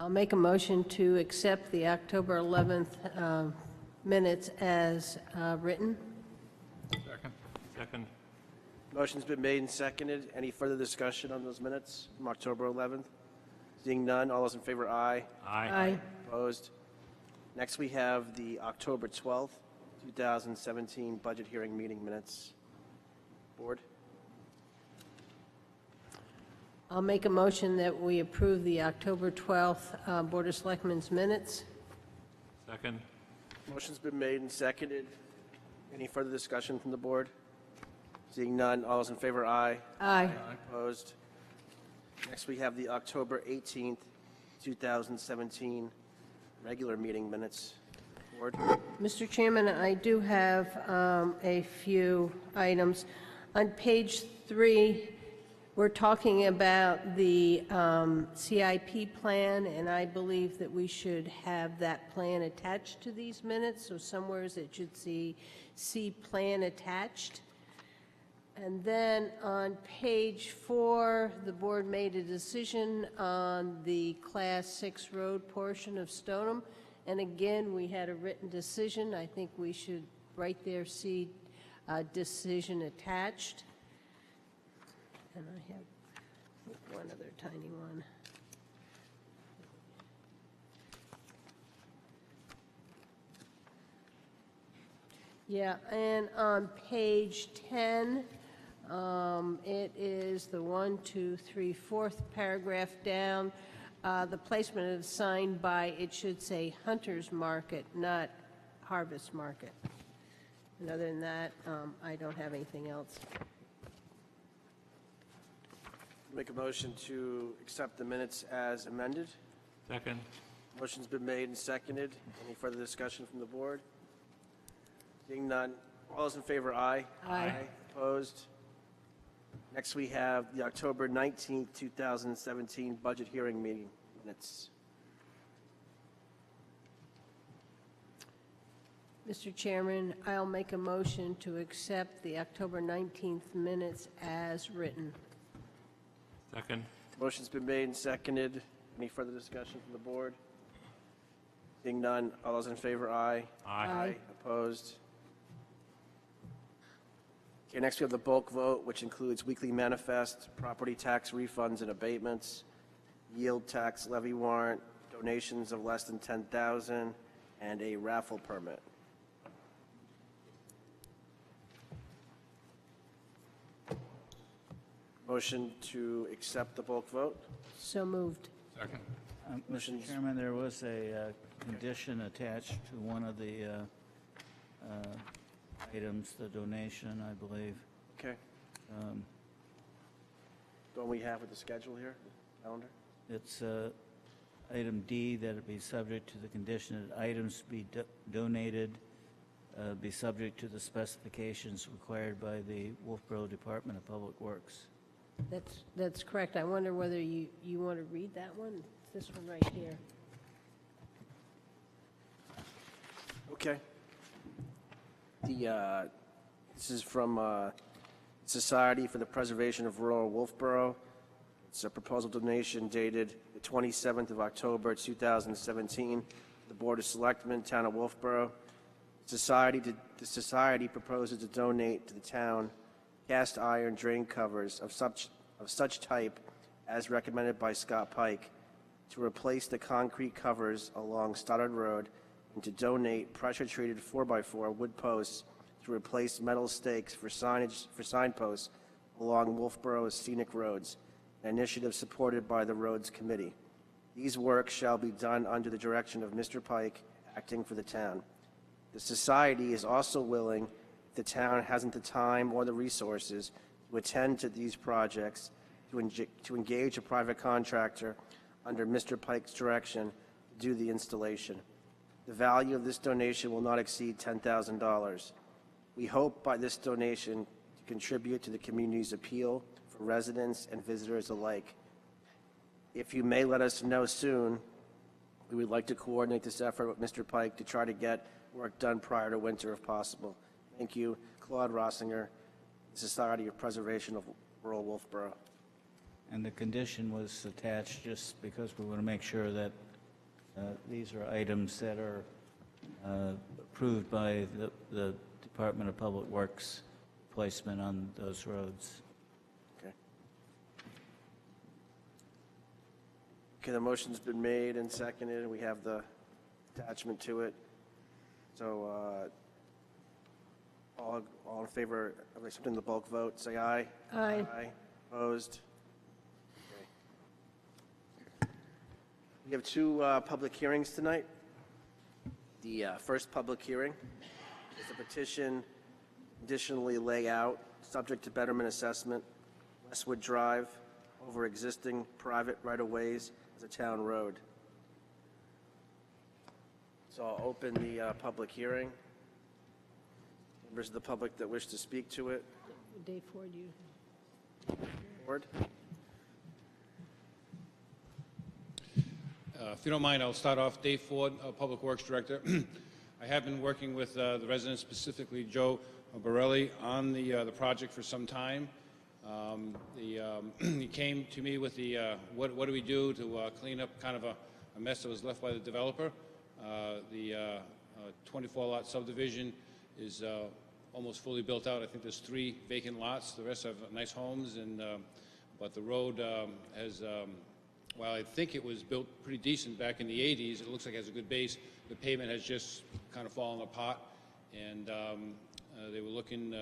I'll make a motion to accept the October 11th minutes as written. Second. Motion's been made and seconded. Any further discussion on those minutes from October 11th? Seeing none, all those in favor, aye. Aye. Opposed? Next, we have the October 12th, 2017 budget hearing meeting minutes. Board? I'll make a motion that we approve the October 12th Board of Selectmen's minutes. Second. Motion's been made and seconded. Any further discussion from the board? Seeing none, all those in favor, aye. Aye. Opposed? Next, we have the October 18th, 2017 regular meeting minutes. Board? Mr. Chairman, I do have a few items. On page 3, we're talking about the CIP plan, and I believe that we should have that plan attached to these minutes, so somewhere it should see plan attached. And then on page 4, the board made a decision on the Class 6 road portion of Stoneham, and again, we had a written decision. I think we should right there see decision attached. And I have one other tiny one. Yeah, and on page 10, it is the 1, 2, 3, 4th paragraph down. The placement is signed by, it should say Hunter's Market, not Harvest Market. And other than that, I don't have anything else. Make a motion to accept the minutes as amended. Second. Motion's been made and seconded. Any further discussion from the board? Seeing none, all those in favor, aye. Aye. Opposed? Next, we have the October 19th, 2017 budget hearing meeting minutes. Mr. Chairman, I'll make a motion to accept the October 19th minutes as written. Second. Motion's been made and seconded. Any further discussion from the board? Seeing none, all those in favor, aye. Aye. Opposed? Okay, next we have the bulk vote, which includes weekly manifest, property tax refunds and abatements, yield tax levy warrant, donations of less than $10,000, and a raffle permit. Motion to accept the bulk vote? So moved. Second. Motion's- Mr. Chairman, there was a condition attached to one of the items, the donation, I believe. Okay. Don't we have with the schedule here, calendar? It's item D, that it be subject to the condition that items be donated, be subject to the specifications required by the Wolfeboro Department of Public Works. That's correct. I wonder whether you want to read that one? It's this one right here. Okay. This is from Society for the Preservation of Rural Wolfeboro. It's a proposal donation dated the 27th of October, 2017. The Board of Selectmen, Town of Wolfeboro. The Society proposes to donate to the town cast iron drain covers of such type as recommended by Scott Pike to replace the concrete covers along Stoddard Road and to donate pressure-treated 4x4 wood posts to replace metal stakes for signposts along Wolfeboro's scenic roads, an initiative supported by the Roads Committee. These works shall be done under the direction of Mr. Pike, acting for the town. The Society is also willing, if the town hasn't the time or the resources to attend to these projects, to engage a private contractor under Mr. Pike's direction to do the installation. The value of this donation will not exceed $10,000. We hope by this donation to contribute to the community's appeal for residents and visitors alike. If you may let us know soon, we would like to coordinate this effort with Mr. Pike to try to get work done prior to winter if possible. Thank you, Claude Rossinger, Society of Preservation of Rural Wolfeboro. And the condition was attached just because we want to make sure that These are items that are approved by the Department of Public Works placement on those roads. Okay. Okay, the motion's been made and seconded. We have the attachment to it. So, all in favor of accepting the bulk vote, say aye. Aye. Aye. Opposed? Okay. We have two public hearings tonight. The first public hearing is a petition additionally lay out, subject to betterment assessment, Westwood Drive over existing private right-of-ways as a town road. So I'll open the public hearing. Members of the public that wish to speak to it. Dave Ford, you. Board? If you don't mind, I'll start off. Dave Ford, Public Works Director. I have been working with the residents, specifically Joe Borelli, on the project for some time. He came to me with the what do we do to clean up kind of a mess that was left by the developer. The 24-lot subdivision is almost fully built out. I think there's 3 vacant lots. The rest have nice homes, and but the road has, while I think it was built pretty decent back in the 80s, it looks like it has a good base. The pavement has just kind of fallen apart, and they were looking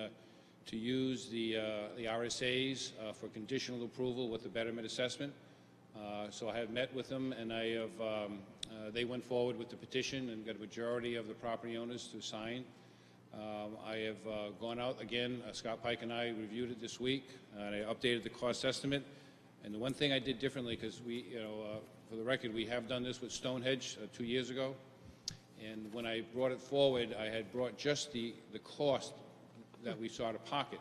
to use the RSAs for conditional approval with the betterment assessment. So I have met with them, and I have, they went forward with the petition and got a majority of the property owners to sign. I have gone out again, Scott Pike and I reviewed it this week, and I updated the cost estimate. And the one thing I did differently, because we, for the record, we have done this with Stonehenge 2 years ago. And when I brought it forward, I had brought just the cost that we saw to pocket.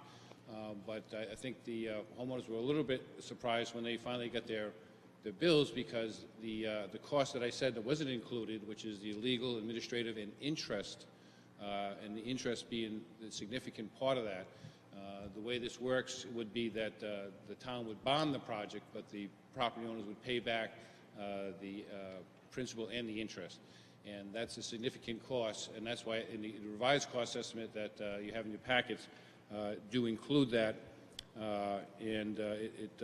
But I think the homeowners were a little bit surprised when they finally got their bills, because the cost that I said that wasn't included, which is the legal, administrative, and interest, and the interest being the significant part of that. The way this works would be that the town would bond the project, but the property owners would pay back the principal and the interest. And that's a significant cost, and that's why in the revised cost estimate that you have in your packets do include that, and it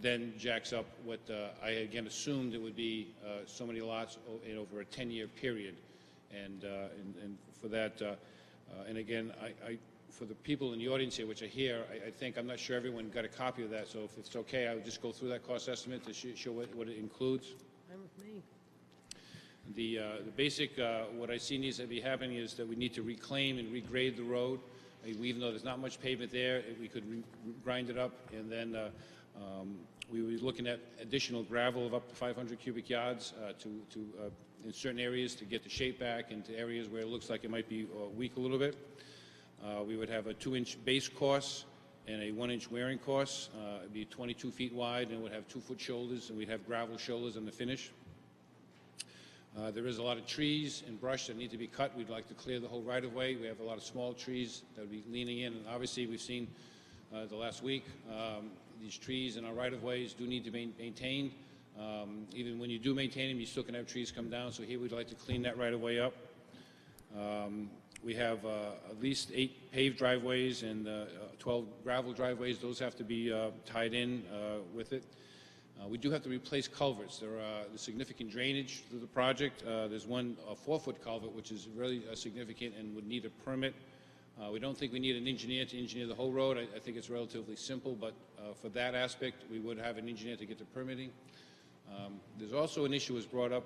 then jacks up what I again assumed it would be so many lots in over a 10-year period. And for that, and again, for the people in the audience here, which are here, I think, I'm not sure everyone got a copy of that, so if it's okay, I would just go through that cost estimate to show what it includes. Fine with me. The basic, what I see needs to be happening is that we need to reclaim and regrade the road. Even though there's not much pavement there, we could grind it up, and then we were looking at additional gravel of up to 500 cubic yards in certain areas to get the shape back, into areas where it looks like it might be weak a little bit. We would have a 2-inch base course and a 1-inch wearing course. It'd be 22 feet wide, and it would have 2-foot shoulders, and we'd have gravel shoulders on the finish. There is a lot of trees and brush that need to be cut. We'd like to clear the whole right-of-way. We have a lot of small trees that would be leaning in, and obviously we've seen the last week these trees in our right-of-ways do need to be maintained. Even when you do maintain them, you still can have trees come down, so here we'd like to clean that right-of-way up. We have at least 8 paved driveways and 12 gravel driveways. Those have to be tied in with it. We do have to replace culverts. There's significant drainage through the project. There's one 4-foot culvert, which is really significant and would need a permit. We don't think we need an engineer to engineer the whole road. I think it's relatively simple, but for that aspect, we would have an engineer to get the permitting. There's also an issue was brought up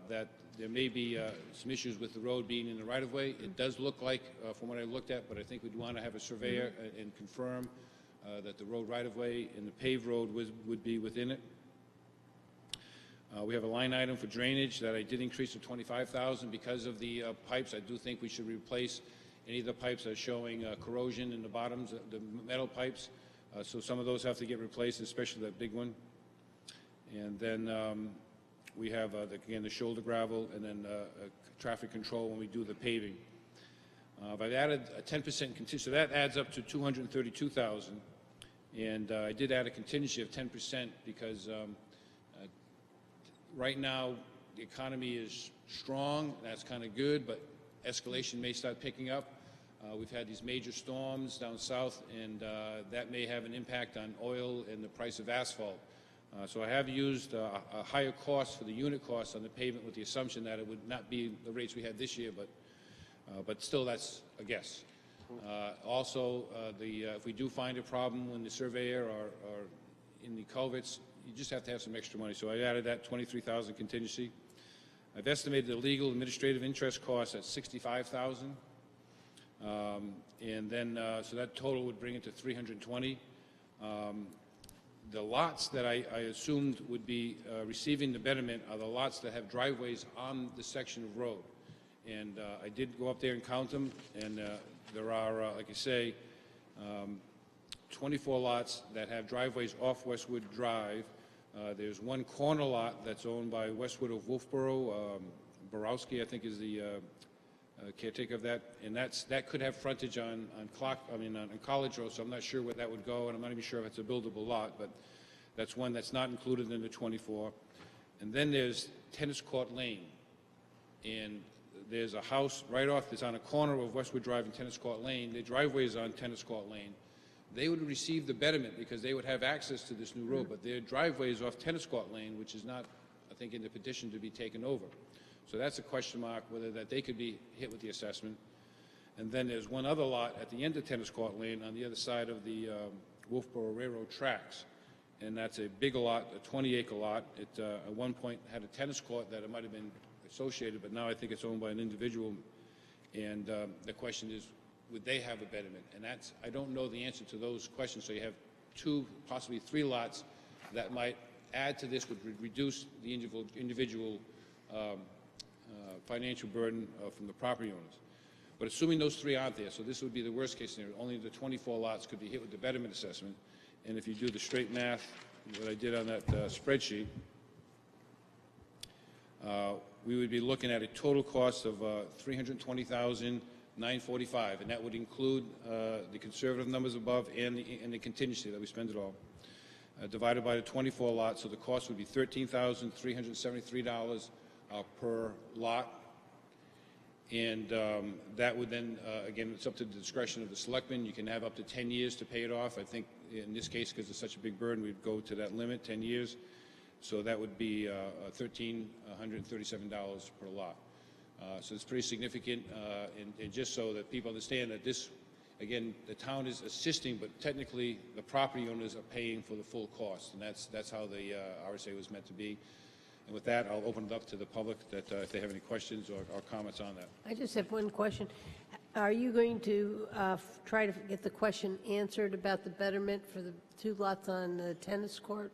that there may be some issues with the road being in the right-of-way. It does look like, from what I looked at, but I think we'd want to have a surveyor and confirm that the road right-of-way and the paved road would be within it. We have a line item for drainage that I did increase to $25,000 because of the pipes. I do think we should replace any of the pipes that are showing corrosion in the bottoms, the metal pipes. So some of those have to get replaced, especially that big one. And then we have, again, the shoulder gravel, and then traffic control when we do the paving. I've added a 10% so that adds up to $232,000. And I did add a contingency of 10% because right now the economy is strong, that's kind of good, but escalation may start picking up. We've had these major storms down south, and that may have an impact on oil and the price of asphalt. So I have used a higher cost for the unit cost on the pavement with the assumption that it would not be the rates we had this year, but still that's a guess. Also, if we do find a problem when the surveyor or in the culverts, you just have to have some extra money. So I added that 23,000 contingency. I've estimated the legal administrative interest costs at 65,000. And then, so that total would bring it to 320. The lots that I assumed would be receiving the betterment are the lots that have driveways on the section of road. And I did go up there and count them, and there are, like I say, 24 lots that have driveways off Westwood Drive. There's one corner lot that's owned by Westwood of Wolfeboro. Borowski, I think, is the caretaker of that, and that could have frontage on College Road, so I'm not sure where that would go, and I'm not even sure if it's a buildable lot, but that's one that's not included in the 24. And then there's Tennis Court Lane, and there's a house right off, that's on a corner of Westwood Drive and Tennis Court Lane. The driveway is on Tennis Court Lane. They would receive the betterment because they would have access to this new road, but their driveway is off Tennis Court Lane, which is not, I think, in the petition to be taken over. So that's a question mark, whether that they could be hit with the assessment. And then there's one other lot at the end of Tennis Court Lane on the other side of the Wolfeboro Railroad tracks. And that's a big lot, a 20-acre lot. It at one point had a tennis court that it might have been associated, but now I think it's owned by an individual. And the question is, would they have a betterment? And that's, I don't know the answer to those questions. So you have 2, possibly 3 lots that might add to this, would reduce the individual financial burden from the property owners. But assuming those 3 aren't there, so this would be the worst case scenario, only the 24 lots could be hit with the betterment assessment. And if you do the straight math, what I did on that spreadsheet, we would be looking at a total cost of $320,945, and that would include the conservative numbers above and the contingency that we spend it all. Divided by the 24 lots, so the cost would be $13,373 per lot. And that would then, again, it's up to the discretion of the selectmen. You can have up to 10 years to pay it off. I think in this case, because it's such a big burden, we'd go to that limit, 10 years. So that would be $1,337 per lot. So it's pretty significant, and just so that people understand that this, again, the town is assisting, but technically the property owners are paying for the full cost, and that's how the RSA was meant to be. And with that, I'll open it up to the public that if they have any questions or comments on that. I just have one question. Are you going to try to get the question answered about the betterment for the 2 lots on the tennis court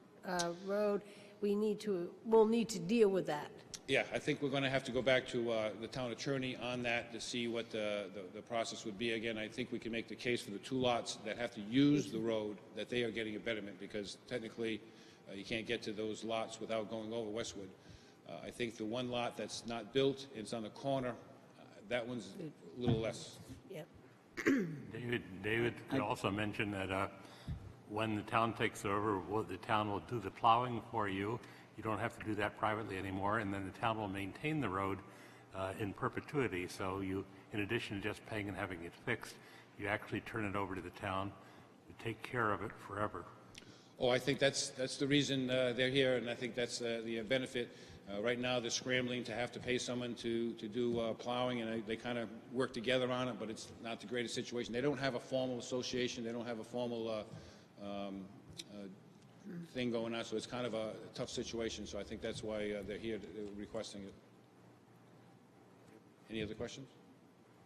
road? We'll need to deal with that. Yeah, I think we're going to have to go back to the town attorney on that to see what the process would be. Again, I think we can make the case for the 2 lots that have to use the road that they are getting a betterment, because technically you can't get to those lots without going over Westwood. I think the one lot that's not built, it's on the corner, that one's a little less. Yep. David could also mention that when the town takes over, the town will do the plowing for you. You don't have to do that privately anymore, and then the town will maintain the road in perpetuity. So you, in addition to just paying and having it fixed, you actually turn it over to the town to take care of it forever. Oh, I think that's the reason they're here, and I think that's the benefit. Right now, they're scrambling to have to pay someone to do plowing, and they kind of work together on it, but it's not the greatest situation. They don't have a formal association. They don't have a formal thing going on, so it's kind of a tough situation. So I think that's why they're here requesting it. Any other questions?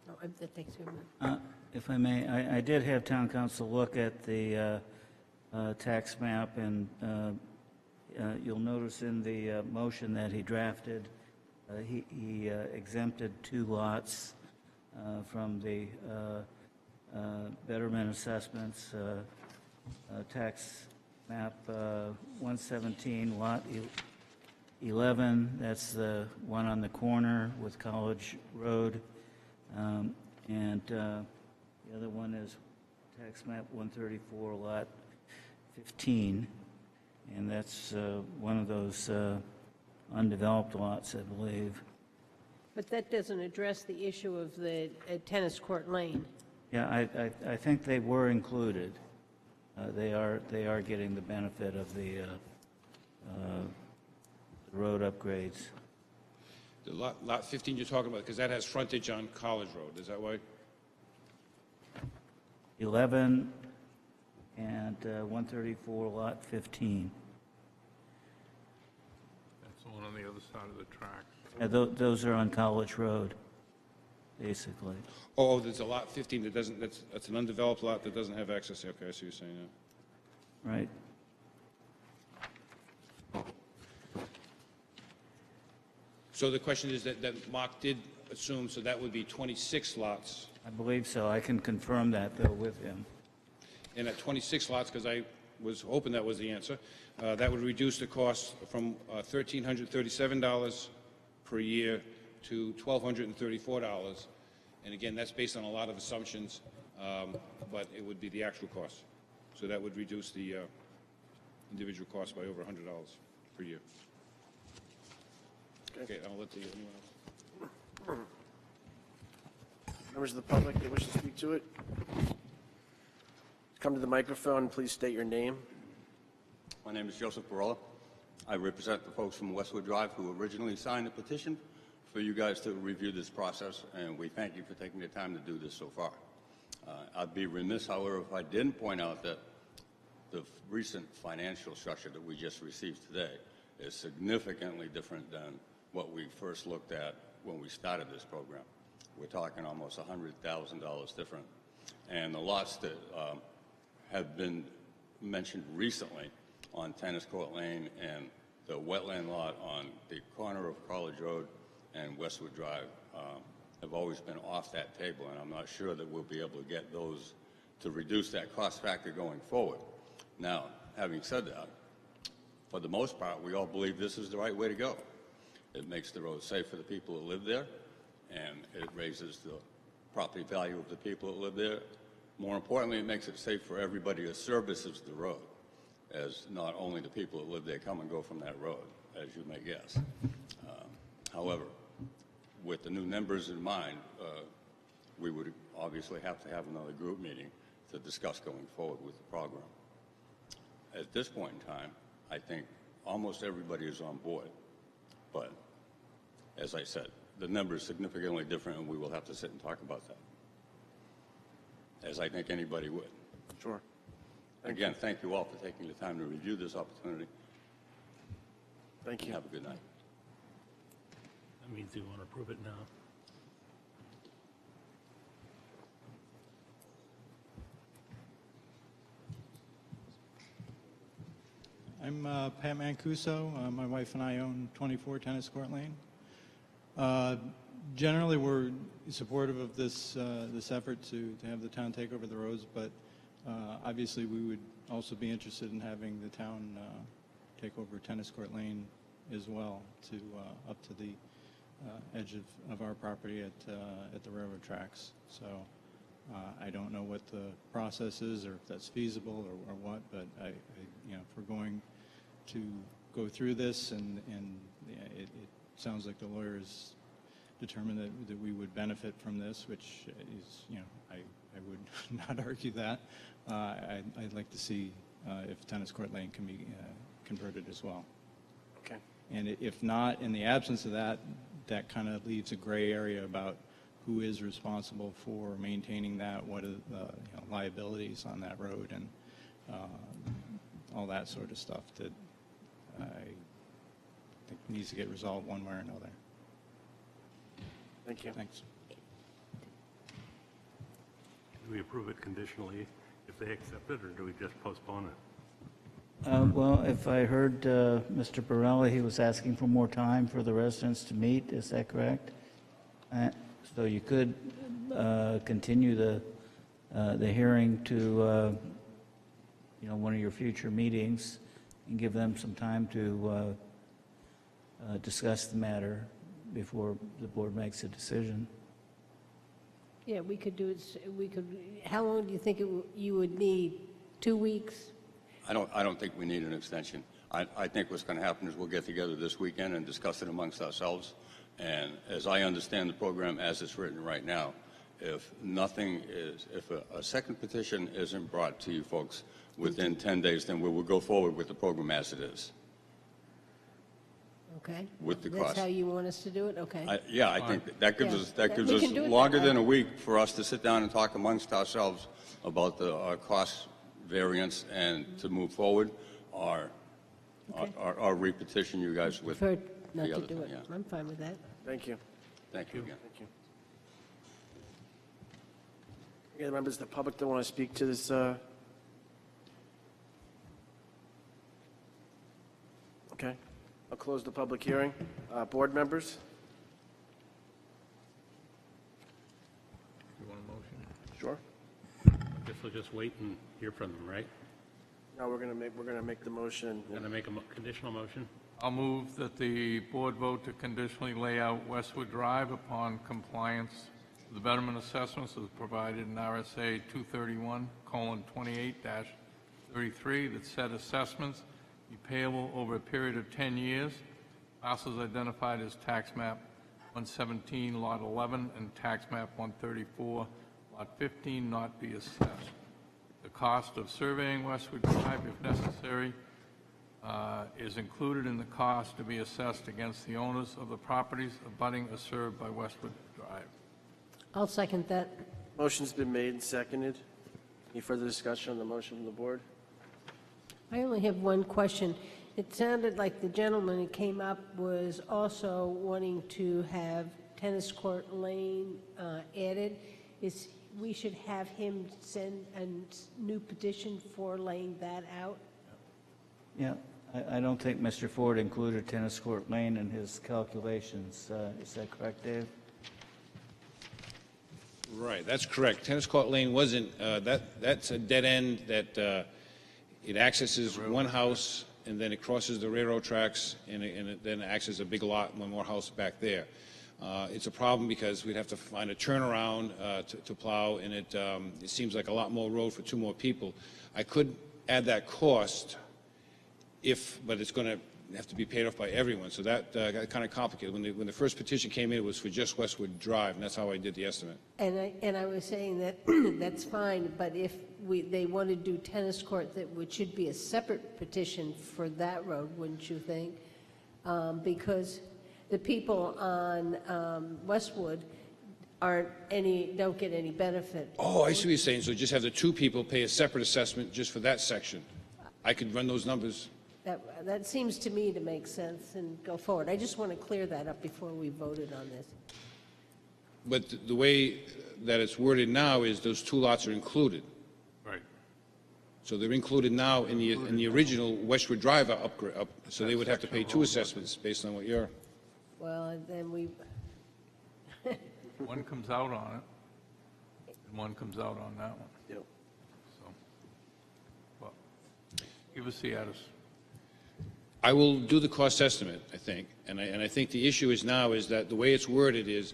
No, that takes you a minute. If I may, I did have town council look at the tax map, and you'll notice in the motion that he drafted, he exempted 2 lots from the betterment assessments. Tax map 117, lot 11, that's the one on the corner with College Road. And the other one is tax map 134, lot 15. And that's one of those undeveloped lots, I believe. But that doesn't address the issue of the tennis court lane. Yeah, I think they were included. They are getting the benefit of the road upgrades. The lot 15 you're talking about, because that has frontage on College Road, is that why? 11 and 134, lot 15. That's the one on the other side of the track. Those are on College Road, basically. Oh, there's a lot 15 that doesn't, that's an undeveloped lot that doesn't have access. Okay, I see what you're saying now. Right. So the question is that Mark did assume, so that would be 26 lots. I believe so. I can confirm that, though, with him. And at 26 lots, because I was hoping that was the answer, that would reduce the cost from $1,337 per year to $1,234. And again, that's based on a lot of assumptions, but it would be the actual cost. So that would reduce the individual cost by over $100 per year. Okay, I'll let anyone else. Members of the public that wish to speak to it, come to the microphone and please state your name. My name is Joseph Barola. I represent the folks from Westwood Drive who originally signed the petition for you guys to review this process, and we thank you for taking the time to do this so far. I'd be remiss, however, if I didn't point out that the recent financial structure that we just received today is significantly different than what we first looked at when we started this program. We're talking almost $100,000 different. And the lots that have been mentioned recently on Tennis Court Lane and the wetland lot on the corner of College Road and Westwood Drive have always been off that table, and I'm not sure that we'll be able to get those to reduce that cost factor going forward. Now, having said that, for the most part, we all believe this is the right way to go. It makes the road safe for the people that live there, and it raises the property value of the people that live there. More importantly, it makes it safe for everybody that services the road, as not only the people that live there come and go from that road, as you may guess. However, with the new members in mind, we would obviously have to have another group meeting to discuss going forward with the program. At this point in time, I think almost everybody is on board, but as I said, the number is significantly different, and we will have to sit and talk about that, as I think anybody would. Sure. Again, thank you all for taking the time to review this opportunity. Thank you. Have a good night. That means you want to approve it now. I'm Pat Mancuso. My wife and I own 24 Tennis Court Lane. Generally, we're supportive of this effort to have the town take over the roads, but obviously we would also be interested in having the town take over Tennis Court Lane as well, to up to the edge of our property at the railroad tracks. So I don't know what the process is, or if that's feasible, or what, but if we're going to go through this, and it sounds like the lawyers determined that we would benefit from this, which is, I would not argue that. I'd like to see if Tennis Court Lane can be converted as well. Okay. And if not, in the absence of that, that kind of leaves a gray area about who is responsible for maintaining that, what are the liabilities on that road, and all that sort of stuff that I think needs to get resolved one way or another. Thank you. Thanks. Do we approve it conditionally if they accept it, or do we just postpone it? Well, if I heard Mr. Borelli, he was asking for more time for the residents to meet. Is that correct? So you could continue the hearing to one of your future meetings and give them some time to discuss the matter before the board makes a decision. Yeah, we could do it, how long do you think you would need? 2 weeks? I don't think we need an extension. I think what's going to happen is we'll get together this weekend and discuss it amongst ourselves. And as I understand the program as it's written right now, if a second petition isn't brought to you folks within 10 days, then we will go forward with the program as it is. Okay? With the That's cost. how you want us to do it? Okay. I think that gives Yeah. us, that gives We us can do it that longer way. than a week for us to sit down and talk amongst ourselves about the cost variance and to move forward or repetition you guys with Prefer not the to other do thing, it. yeah. I'm fine with that. Thank you. Thank you again. Thank you. Any other members of the public that want to speak to this? Okay. I'll close the public hearing. Board members? You want a motion? Sure. Guess we'll just wait and hear from them, right? No, we're going to make the motion. Going to make a conditional motion? I'll move that the board vote to conditionally lay out Westwood Drive upon compliance with the betterment assessments as provided in RSA 231:28-33, that said assessments be payable over a period of 10 years. Parcels identified as tax map 117, lot 11, and tax map 134, lot 15, not be assessed. The cost of surveying Westwood Drive, if necessary, is included in the cost to be assessed against the owners of the properties abutting or served by Westwood Drive. I'll second that. Motion's been made and seconded. Any further discussion on the motion from the board? I only have one question. It sounded like the gentleman who came up was also wanting to have tennis court lane added. We should have him send a new petition for laying that out? Yeah, I don't think Mr. Ford included tennis court lane in his calculations. Is that correct, Dave? Right, that's correct. Tennis court lane wasn't, that's a dead end that it accesses one house, and then it crosses the railroad tracks, and it then acts as a big lot, one more house back there. It's a problem because we'd have to find a turnaround to plow, and it seems like a lot more road for two more people. I could add that cost but it's going to have to be paid off by everyone, so that got kind of complicated. When the first petition came in, it was for just Westwood Drive, and that's how I did the estimate. And I was saying that that's fine, but if they want to do tennis court, should be a separate petition for that road, wouldn't you think? Because the people on Westwood don't get any benefit. Oh, I see what you're saying. So just have the two people pay a separate assessment just for that section. I could run those numbers. That seems to me to make sense and go forward. I just want to clear that up before we voted on this. But the way that it's worded now is those two lots are included. Right. So they're included now in the original Westwood Drive upgrade, so they would have to pay two assessments based on what you're... Well, and then One comes out on it, and one comes out on that one. Yep. So, well, give us the address. I will do the cost estimate, I think, and I think the issue is that the way it's worded is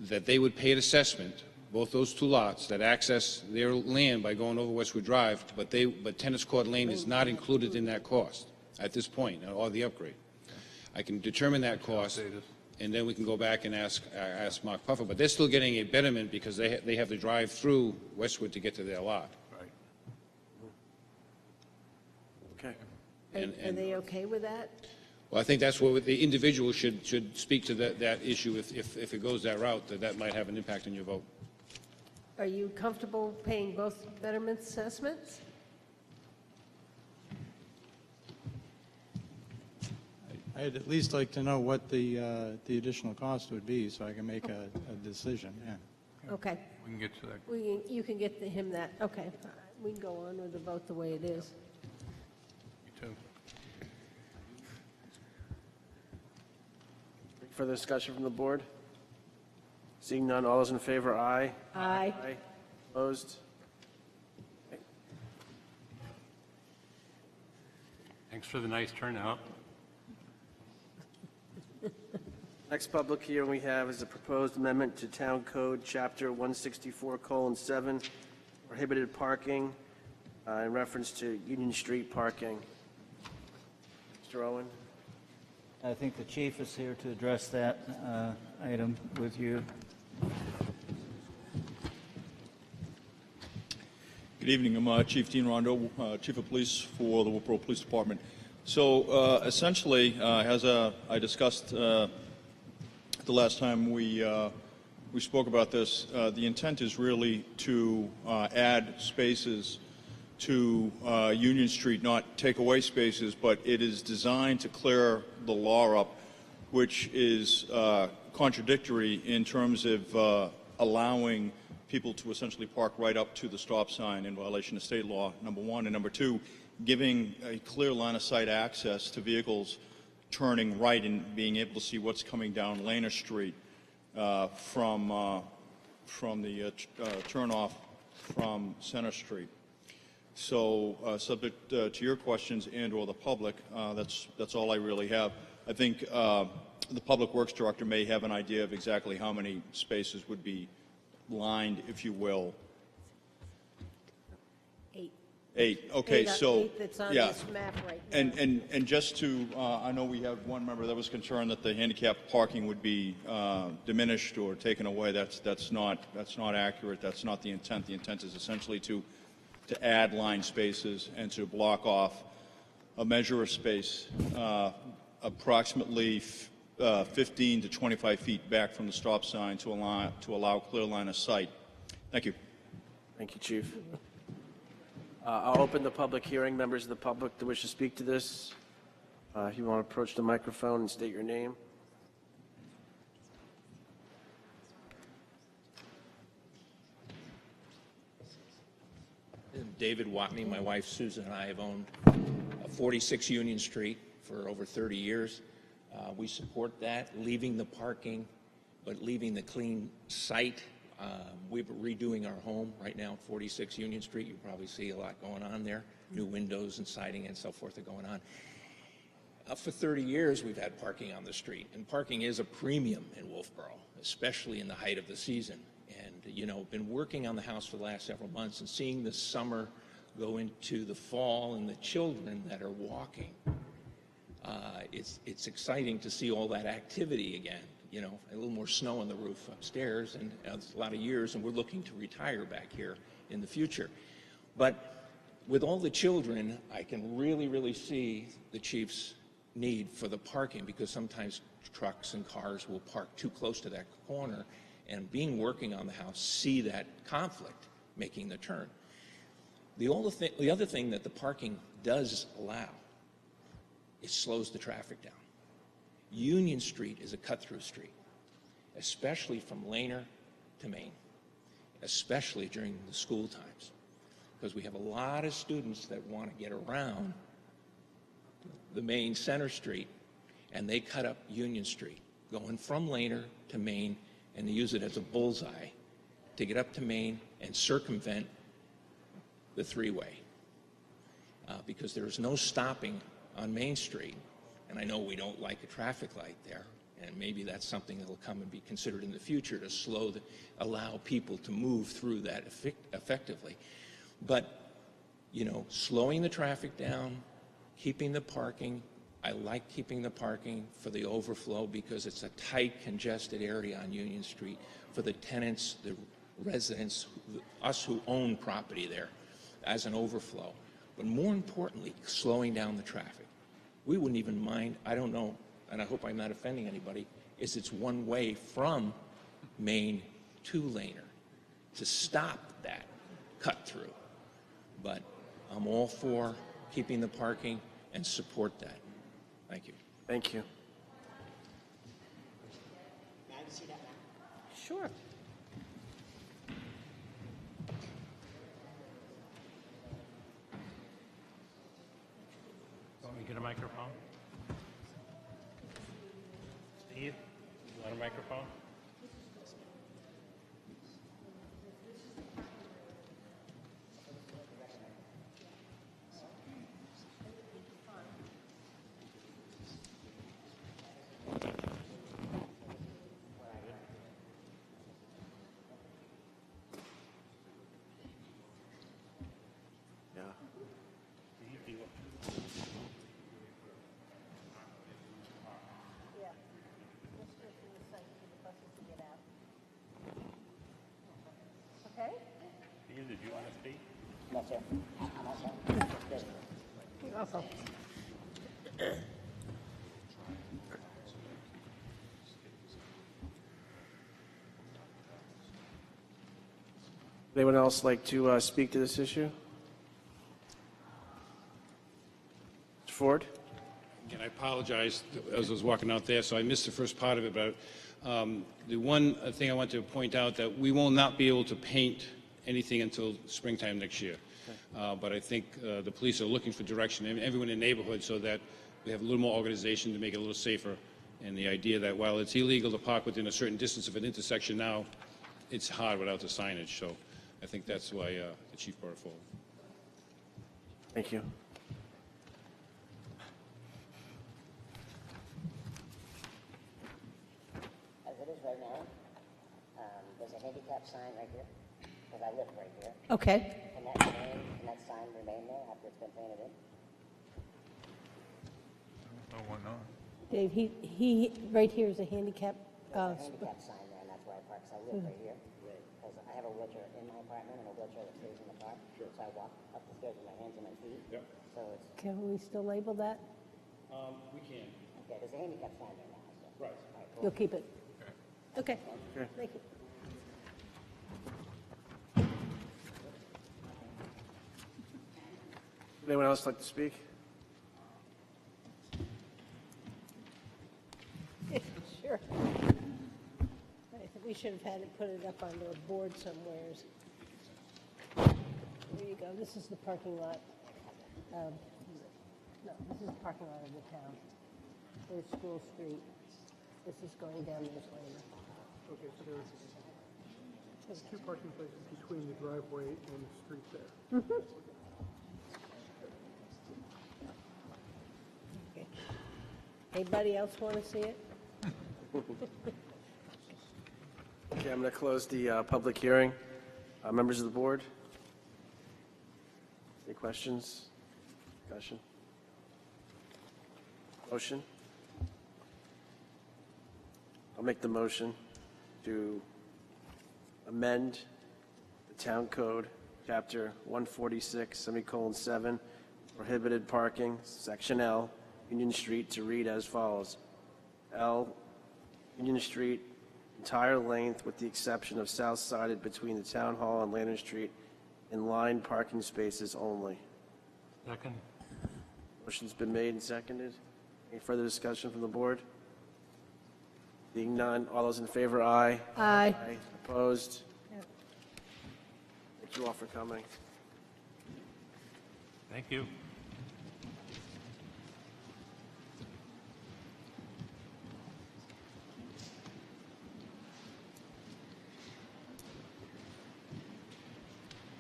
that they would pay an assessment, both those two lots that access their land by going over Westwood Drive, but tennis court lane is not included in that cost at this point, or the upgrade. I can determine that cost, and then we can go back and ask Mark Puffer, but they're still getting a betterment because they have to drive through Westwood to get to their lot. Right. Okay. are they okay with that? Well, I think that's what the individual should speak to that issue. If it goes that route, that might have an impact on your vote. Are you comfortable paying both betterment assessments? I'd at least like to know what the additional cost would be so I can make a decision, yeah. Okay. We can get to that. You can get him that. Okay. We can go on with the vote the way it is. Me too. Further discussion from the board? Seeing none, all those in favor, aye. Aye. Aye. Opposed? Thanks for the nice turnout. Next public hearing we have is a proposed amendment to Town Code, Chapter 164:7, prohibited parking in reference to Union Street parking. Mr. Mr. Owen? I think the chief is here to address that item with you. Good evening. I'm Chief Dean Rondo, Chief of Police for the Wolfeboro Police Department. So essentially, as I discussed the last time we spoke about this, the intent is really to add spaces to Union Street, not take away spaces, but it is designed to clear the law up, which is contradictory in terms of allowing people to essentially park right up to the stop sign in violation of state law, number one, and number two, giving a clear line of sight access to vehicles turning right and being able to see what's coming down Laner Street from the turnoff from Center Street. So subject to your questions and/or the public, that's all I really have. I think the Public Works Director may have an idea of exactly how many spaces would be lined, if you will. 8. 8. Okay, so 8 that's on yeah. this map right now. And just to, I know we have one member that was concerned that the handicap parking would be diminished or taken away. That's not accurate. That's not the intent. The intent is essentially to add line spaces and to block off a measure of space approximately 15 to 25 feet back from the stop sign to allow clear line of sight. Thank you. Thank you, Chief. I'll open the public hearing. Members of the public that wish to speak to this, if you want to approach the microphone and state your name. David Watney, my wife Susan and I have owned 46 Union Street for over 30 years. We support that, leaving the parking, but leaving the clean site. We're redoing our home right now at 46 Union Street. You probably see a lot going on there. New windows and siding and so forth are going on. For 30 years, we've had parking on the street, and parking is a premium in Wolfeboro, especially in the height of the season. And, you know, been working on the house for the last several months and seeing the summer go into the fall and the children that are walking. It's exciting to see all that activity again. You know, a little more snow on the roof upstairs, and it's a lot of years, and we're looking to retire back here in the future. But with all the children, I can really see the chief's need for the parking, because sometimes trucks and cars will park too close to that corner, and working on the house, see that conflict making the turn. The other thing that the parking does allow, it slows the traffic down. Union Street is a cut-through street, especially from Laner to Main, especially during the school times, because we have a lot of students that want to get around the main Center Street, and they cut up Union Street, going from Laner to Main, and they use it as a bullseye to get up to Main and circumvent the three-way, because there's no stopping on Main Street. And I know we don't like a traffic light there, and maybe that's something that will come and be considered in the future to allow people to move through that effectively. But, you know, slowing the traffic down, keeping the parking. I like keeping the parking for the overflow because it's a tight, congested area on Union Street for the tenants, the residents, us who own property there as an overflow. But more importantly, slowing down the traffic. We wouldn't even mind, I don't know, and I hope I'm not offending anybody, is it's one way from Main to Laner to stop that cut through. But I'm all for keeping the parking and support that. Thank you. Thank you. Sure. Want me to get a microphone? Steve, you want a microphone? Yeah. Anyone else like to speak to this issue? Mr. Ford? And I apologize as I was walking out there, so I missed the first part of it, but the one thing I want to point out that we will not be able to paint anything until springtime next year. But I think the police are looking for direction, and everyone in the neighborhood, so that we have a little more organization to make it a little safer. And the idea that while it's illegal to park within a certain distance of an intersection now, it's hard without the signage. So I think that's why the chief brought it forward. Thank you. As it is right now, there's a handicap sign right here, because I live right here. Okay. Can that sign remain there after it's been painted in? Oh, why not? Dave, he right here is a handicap. There's a handicap sign there, and that's where I park, because I live right here. Because I have a wheelchair in my apartment and a wheelchair that stays in the car. So I walk up the stairs with my hands and my feet. Yep. So it's, Can we still label that? We can. okay, there's a handicap sign there now, so. Right. All right, cool. You'll keep it? Okay. Thank you. Anyone else like to speak? Sure. I think we should have had it put it up onto a board somewheres. There you go. This is the parking lot. No, this is the parking lot of the town. There's School Street. This is going down this lane. Okay, so there's two parking places between the driveway and the street there. Okay. Anybody else want to see it? Okay, I'm going to close the public hearing. Members of the board? Any questions? Discussion? Motion? I'll make the motion to amend the town code, chapter 146, semicolon 7, prohibited parking, section L, Union Street, to read as follows. L, Union Street, entire length with the exception of south-sided between the Town Hall and Lantern Street, in line parking spaces only. Second? Motion's been made and seconded. Any further discussion from the board? Being none, all those in favor, aye. Aye. Opposed? Thank you all for coming. Thank you.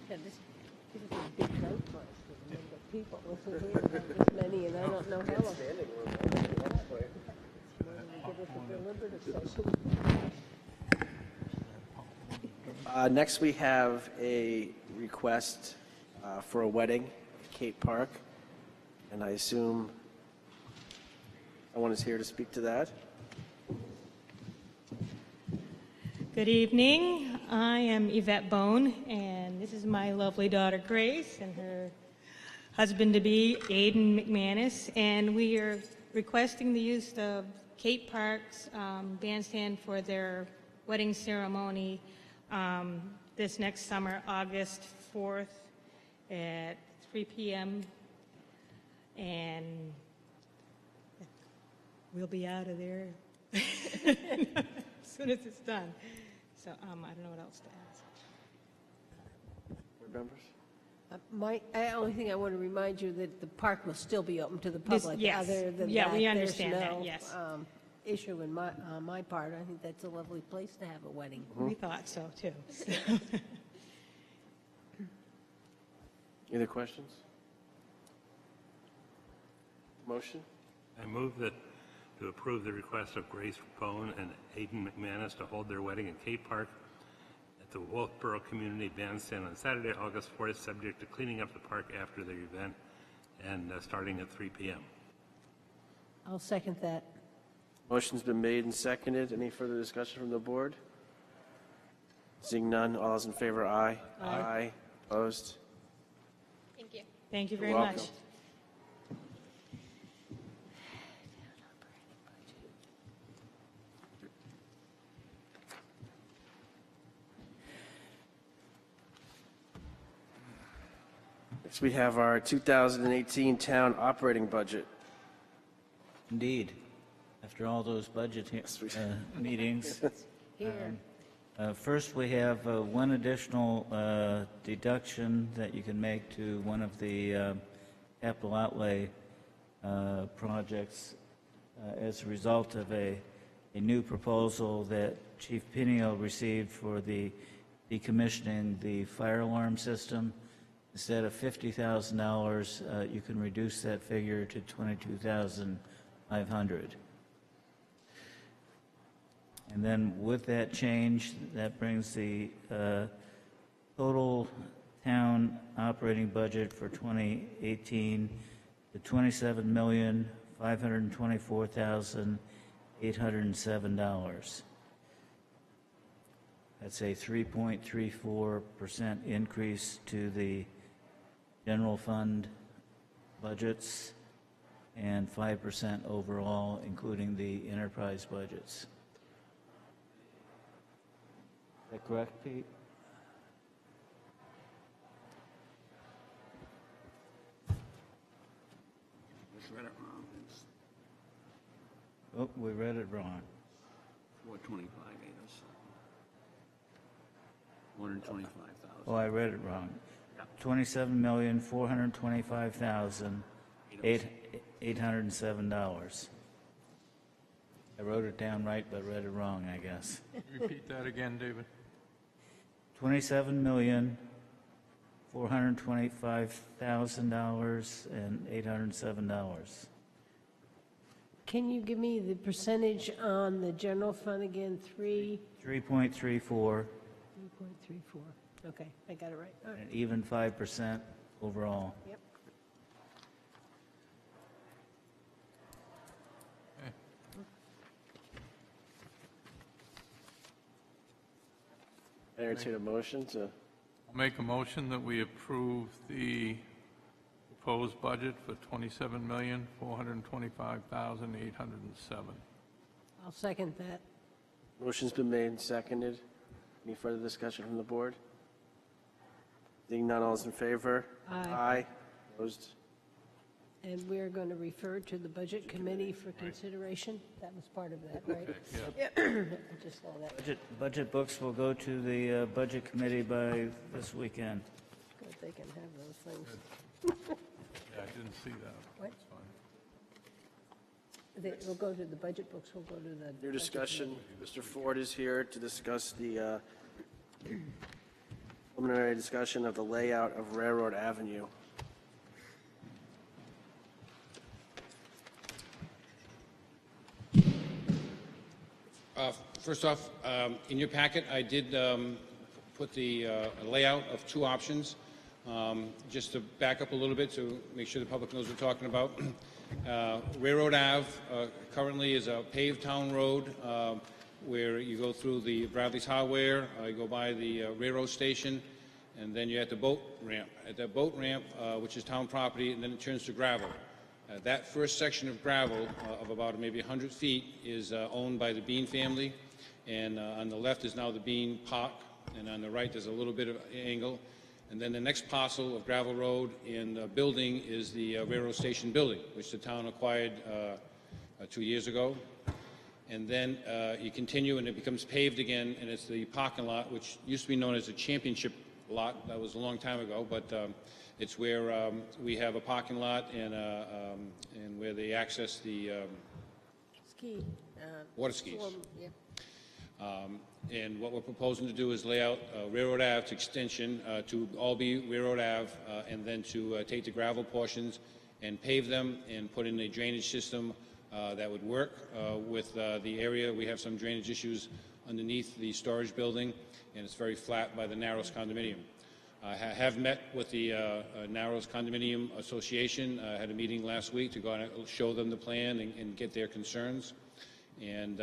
Yeah, this is a big night for us, with a number of people. This is this many, and I don't know how long. Give us a deliberative session. Next, we have a request for a wedding at Cape Park, and I assume someone is here to speak to that. Good evening. I am Yvette Bone, and this is my lovely daughter Grace and her husband-to-be Aidan McManus, and we are requesting the use of Cape Park's bandstand for their wedding ceremony this next summer, August 4th at 3 p.m. And we'll be out of there as soon as it's done. So I don't know what else to ask. Board members? Only thing I want to remind you that the park will still be open to the public. Yes. Other than Yeah, that, we understand there's that, no, yes. issue in on my part. I think that's a lovely place to have a wedding. We thought so, too. Any other questions? Motion? I move that to approve the request of Grace Bone and Aidan McManus to hold their wedding in Cape Park at the Wolfeboro Community Bandstand on Saturday, August 4th, subject to cleaning up the park after the event and starting at 3 p.m. I'll second that. Motion's been made and seconded. Any further discussion from the board? Seeing none, all those in favor, aye. Aye. Opposed? Thank you very You're much. welcome. Next, we have our 2018 town operating budget. Indeed. After all those budget meetings. Here. First, we have one additional deduction that you can make to one of the capital outlay projects as a result of a new proposal that Chief Pinio received for the decommissioning the fire alarm system. Instead of $50,000, you can reduce that figure to $22,500. And then with that change, that brings the total town operating budget for 2018 to $27,524,807. That's a 3.34% increase to the general fund budgets and 5% overall, including the enterprise budgets. Is that correct, Pete? Just read it wrong. It's Oh, we read it wrong. 425, 125,000. Oh, I read it wrong. $27,425,807. I wrote it down right, but read it wrong, I guess. Repeat that again, David. $27,425,807. Can you give me the percentage on the general fund again? 3.34, 3.34. Okay, I got it right. All right. and even 5% overall. Yep. Entertain a motion to, I'll make a motion that we approve the proposed budget for $27,425,807. I'll second that. motion's been made and seconded. Any further discussion from the board? Seeing none, all is in favor? Aye. Aye. Opposed? And we're going to refer to the Budget Committee for consideration? That was part of that, right? Yeah. I just saw that. Budget books will go to the Budget Committee by this weekend. Good, they can have those things. Yeah, I didn't see that. What? That's fine. They will go to the budget books, will go to the. Your Budget discussion, Mr. Ford is here to discuss the preliminary discussion of the layout of Railroad Avenue. First off, in your packet, I did put the layout of two options. Just to back up a little bit to make sure the public knows what we're talking about. Railroad Ave currently is a paved town road where you go through the Bradley's Hardware, you go by the railroad station, and then you're at the boat ramp. At that boat ramp, which is town property, and then it turns to gravel. That first section of gravel of about maybe 100 feet is owned by the Bean family, and on the left is now the Bean Park, and on the right there's a little bit of angle. And then the next parcel of gravel road and building is the railroad station building, which the town acquired 2 years ago. And then you continue and it becomes paved again, and it's the parking lot, which used to be known as the Championship Lot. That was a long time ago, but it's where we have a parking lot and where they access the Ski. water skis. Yeah. And what we're proposing to do is lay out Railroad Ave's extension to all be Railroad Ave, and then to take the gravel portions and pave them and put in a drainage system that would work with the area. We have some drainage issues underneath the storage building, and it's very flat by the Narrows condominium. I have met with the Narrows Condominium Association. I had a meeting last week to go and show them the plan and get their concerns. And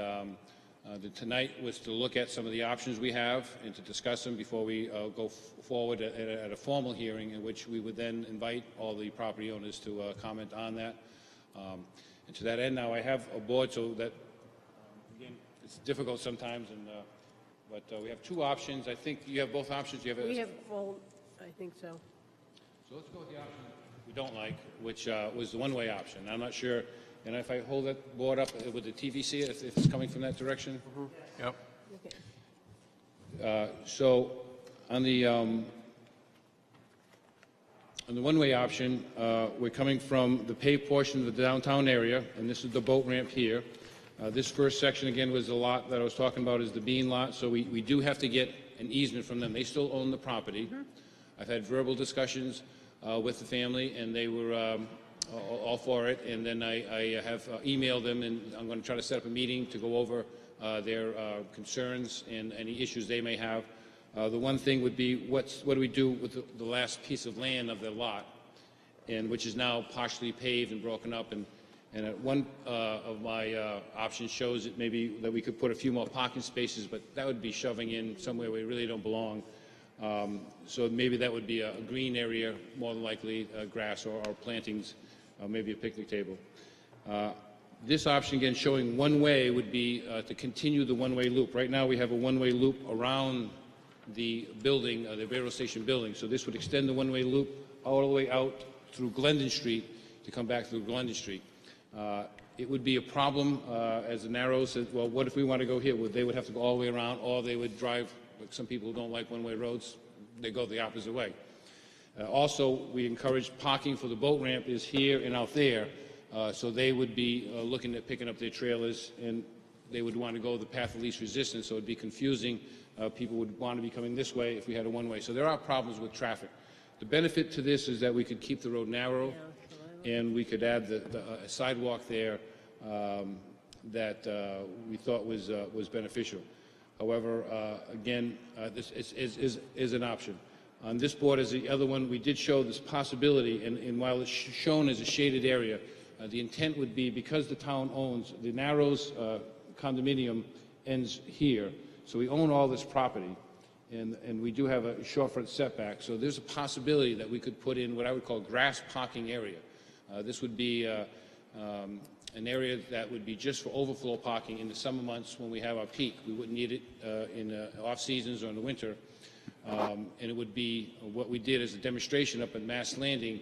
Tonight was to look at some of the options we have and to discuss them before we go forward at a formal hearing in which we would then invite all the property owners to comment on that. And to that end, now I have a board so that, again, it's difficult sometimes, but we have two options. I think you have both options. You have We have, well, I think so. So let's go with the option we don't like, which was the one-way option. I'm not sure, and if I hold that board up, would the TV see it if it's coming from that direction? Yep. So on the one-way option, we're coming from the paved portion of the downtown area, and this is the boat ramp here. This first section, again, was the lot that I was talking about, is the Bean lot, so we do have to get an easement from them. They still own the property. I've had verbal discussions with the family, and they were all for it, and then I have emailed them, and I'm going to try to set up a meeting to go over their concerns and any issues they may have. The one thing would be, what do we do with the last piece of land of the lot, and which is now partially paved and broken up, and one of my options shows that maybe that we could put a few more parking spaces, but that would be shoving in somewhere where we really don't belong. So maybe that would be a green area, more than likely grass or plantings, maybe a picnic table. This option, again, showing one way, would be to continue the one-way loop. Right now we have a one-way loop around the building, the railroad station building. So this would extend the one-way loop all the way out through Glendon Street to come back through Glendon Street. It would be a problem, as the Narrows said, well, what if we want to go here? Well, they would have to go all the way around, or they would drive, like some people who don't like one-way roads, they go the opposite way. Also, we encourage parking for the boat ramp is here and out there, so they would be looking at picking up their trailers, and they would want to go the path of least resistance, so it would be confusing. People would want to be coming this way if we had a one-way. So there are problems with traffic. The benefit to this is that we could keep the road narrow, and we could add a sidewalk there that we thought was beneficial. However, again, this is an option. On this board, as the other one, we did show this possibility, and while it's shown as a shaded area, the intent would be, because the town owns, the Narrows condominium ends here, so we own all this property, and we do have a shorefront setback, so there's a possibility that we could put in what I would call grass parking area. This would be an area that would be just for overflow parking in the summer months when we have our peak. We wouldn't need it in the off seasons or in the winter. And it would be what we did as a demonstration up at Mass Landing.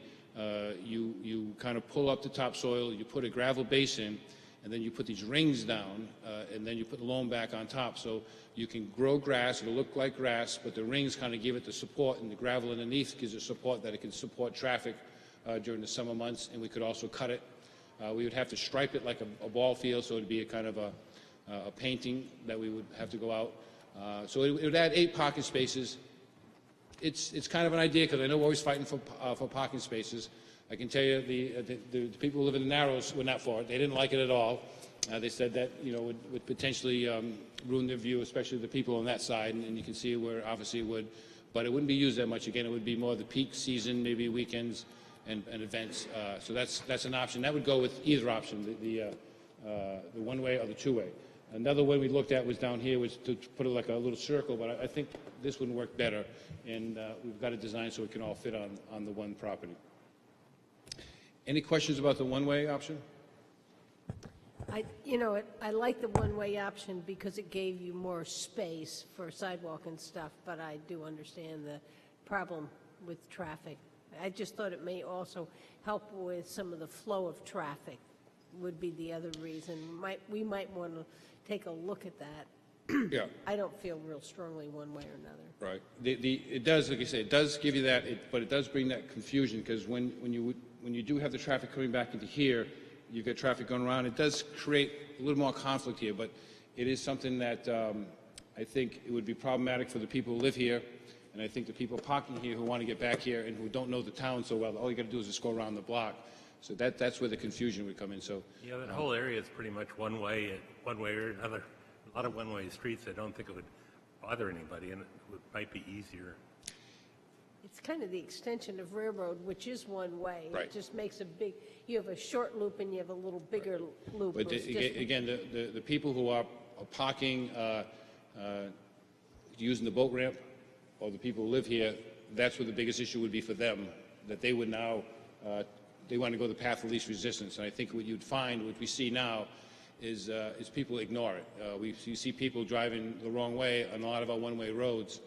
You kind of pull up the topsoil, you put a gravel base in, and then you put these rings down, and then you put the loam back on top. So you can grow grass, it'll look like grass, but the rings kind of give it the support, and the gravel underneath gives it support that it can support traffic during the summer months, and we could also cut it. We would have to stripe it like a ball field, so it would be a kind of a painting that we would have to go out. So it would add 8 parking spaces. It's kind of an idea, because I know we're always fighting for parking spaces. I can tell you the people who live in the Narrows were not for it. They didn't like it at all. They said that, you know, would potentially ruin their view, especially the people on that side, and you can see where obviously it would. But it wouldn't be used that much. Again, it would be more the peak season, maybe weekends and events. So that's an option. That would go with either option, the one-way or the two-way. Another one we looked at was down here, was to put it like a little circle, but I think this would work better, and we've got it designed so it can all fit on the one property. Any questions about the one-way option? I like the one-way option because it gave you more space for sidewalk and stuff, but I do understand the problem with traffic. I just thought it may also help with some of the flow of traffic, would be the other reason. We might want to take a look at that. Yeah. I don't feel real strongly one way or another. Right. It does, like I say, it does give you that, but it does bring that confusion, because when you do have the traffic coming back into here, you've got traffic going around. It does create a little more conflict here, but it is something that I think it would be problematic for the people who live here, and I think the people parking here who want to get back here and who don't know the town so well, all you got to do is just go around the block. So that's where the confusion would come in. So yeah, that whole area is pretty much one way or another. A lot of one-way streets. I don't think it would bother anybody, and it might be easier. It's kind of the extension of railroad, which is one way. Right. It just makes you have a short loop and you have a little bigger loop. But again, the people who are parking, using the boat ramp, or the people who live here, that's where the biggest issue would be for them, that they would now, they want to go the path of least resistance. And I think what you'd find, what we see now, is people ignore it. You see people driving the wrong way on a lot of our one-way roads,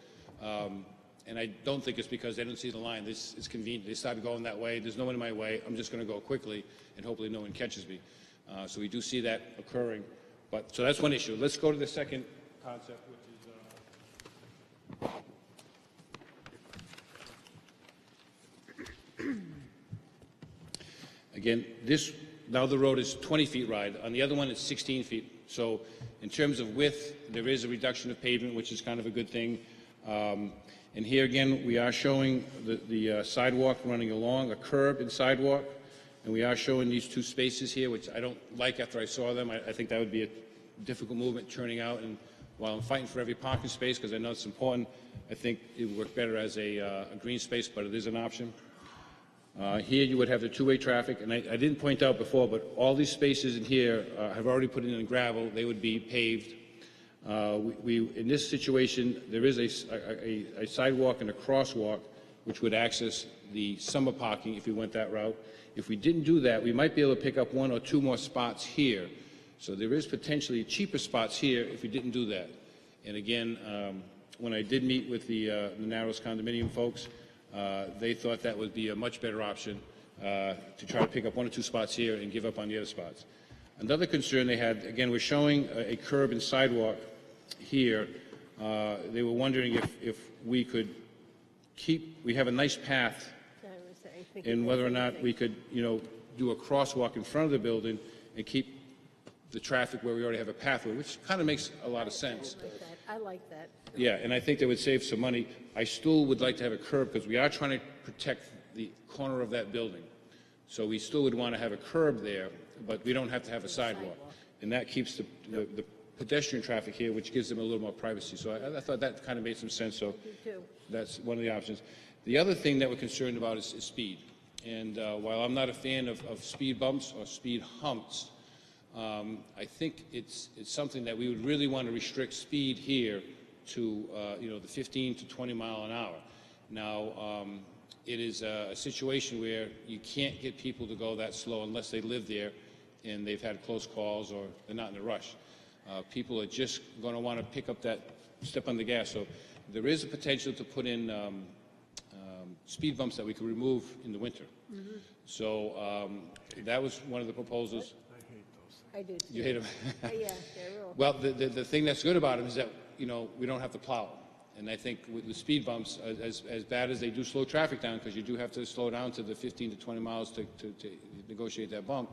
and I don't think it's because they don't see the line. It's convenient. They start going that way. There's no one in my way. I'm just going to go quickly, and hopefully no one catches me. So we do see that occurring. So that's one issue. Let's go to the second concept, which is again, now the road is 20 feet wide. On the other one, it's 16 feet. So in terms of width, there is a reduction of pavement, which is kind of a good thing. And here again, we are showing the sidewalk running along, a curb and sidewalk. And we are showing these two spaces here, which I don't like after I saw them. I think that would be a difficult movement turning out. And while I'm fighting for every parking space, because I know it's important, I think it would work better as a green space, but it is an option. Here you would have the two-way traffic, and I didn't point out before, but all these spaces in here have already put in gravel. They would be paved. In this situation, there is a sidewalk and a crosswalk which would access the summer parking if we went that route. If we didn't do that, we might be able to pick up one or two more spots here. So there is potentially cheaper spots here if we didn't do that. And again, when I did meet with the Narrows condominium folks, they thought that would be a much better option to try to pick up one or two spots here and give up on the other spots. Another concern they had, again, we're showing a curb and sidewalk here. They were wondering if we could we have a nice path, and whether or not we could, do a crosswalk in front of the building and keep the traffic where we already have a pathway, which kind of makes a lot of sense. I like that. Yeah, and I think they would save some money. I still would like to have a curb because we are trying to protect the corner of that building. So we still would want to have a curb there, but we don't have to have a sidewalk. And that keeps the pedestrian traffic here, which gives them a little more privacy. So I thought that kind of made some sense. So that's one of the options. The other thing that we're concerned about is speed. And while I'm not a fan of speed bumps or speed humps, I think it's something that we would really want to restrict speed here to the 15 to 20 mile an hour. Now, it is a situation where you can't get people to go that slow unless they live there and they've had close calls or they're not in a rush. People are just going to want to pick up that step on the gas. So there is a potential to put in speed bumps that we could remove in the winter. Mm-hmm. So that was one of the proposals. I do. You hate them? Yeah, they're real. Well, the thing that's good about them is that, we don't have to plow. And I think with the speed bumps, as bad as they do slow traffic down, because you do have to slow down to the 15 to 20 miles to negotiate that bump,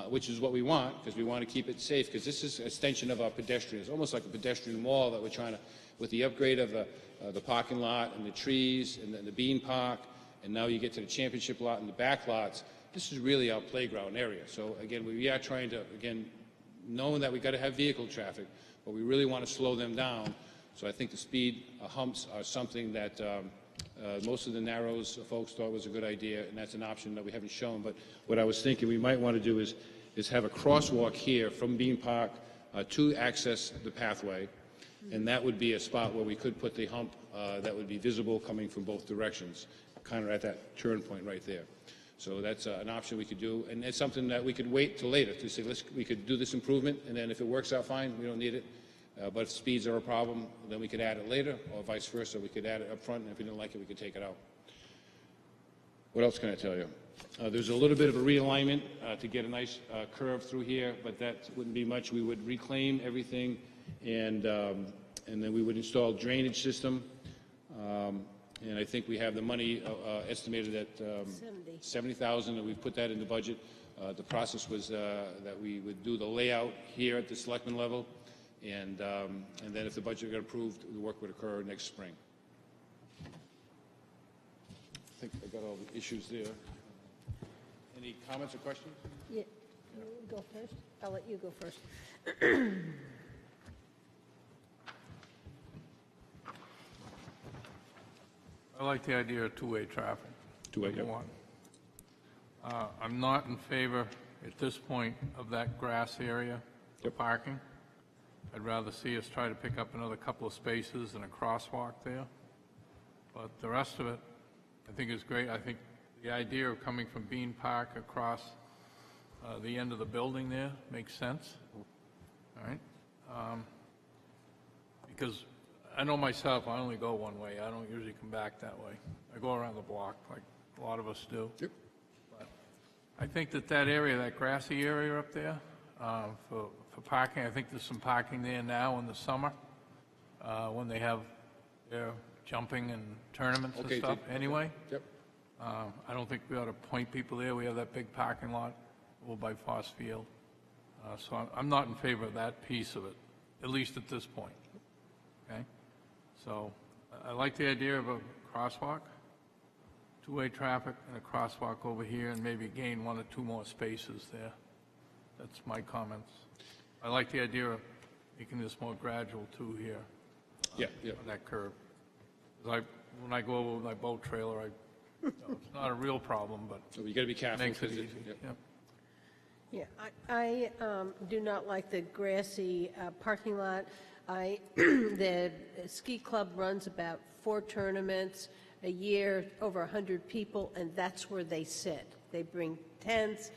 which is what we want, because we want to keep it safe, because this is an extension of our pedestrian. It's almost like a pedestrian wall that we're trying to, with the upgrade of the parking lot and the trees and the bean park, and now you get to the championship lot and the back lots. This is really our playground area. So again, we are trying to, knowing that we got to have vehicle traffic, but we really want to slow them down. So I think the speed humps are something that most of the Narrows folks thought was a good idea, and that's an option that we haven't shown. But what I was thinking we might want to do is have a crosswalk here from Bean Park to access the pathway, and that would be a spot where we could put the hump that would be visible coming from both directions, kind of at that turn point right there. So that's an option we could do, and it's something that we could wait till later to say, we could do this improvement, and then if it works out fine, we don't need it. But if speeds are a problem, then we could add it later, or vice versa. We could add it up front, and if we didn't like it, we could take it out. What else can I tell you? There's a little bit of a realignment to get a nice curve through here, but that wouldn't be much. We would reclaim everything, and then we would install a drainage system. And I think we have the money estimated at $70,000, and we've put that in the budget. The process was that we would do the layout here at the selectmen level, and then if the budget got approved, the work would occur next spring. I think I got all the issues there. Any comments or questions? Yeah. You go first. I'll let you go first. I like the idea of two-way traffic. Two-way, number one. I'm not in favor at this point of that grass area for parking. I'd rather see us try to pick up another couple of spaces and a crosswalk there. But the rest of it, I think is great. I think the idea of coming from Bean Park across the end of the building there makes sense. All right? Because I know myself, I only go one way. I don't usually come back that way. I go around the block like a lot of us do. Yep. But I think that area, that grassy area up there, for parking, I think there's some parking there now in the summer when they have their jumping and tournaments and Okay, stuff anyway. Yep. I don't think we ought to point people there. We have that big parking lot over by Foss Field. So I'm not in favor of that piece of it, at least at this point. Okay? So I like the idea of a crosswalk, two-way traffic, and a crosswalk over here, and maybe gain 1 or 2 more spaces there. That's my comments. I like the idea of making this more gradual too here. Yeah, yeah. On that curve. 'Cause when I go over with my boat trailer, it's not a real problem, but So you got to be careful. makes it 'cause easy. yep. Yep. Yeah, I do not like the grassy parking lot. The ski club runs about 4 tournaments a year, over 100 people, and that's where they sit. They bring tents.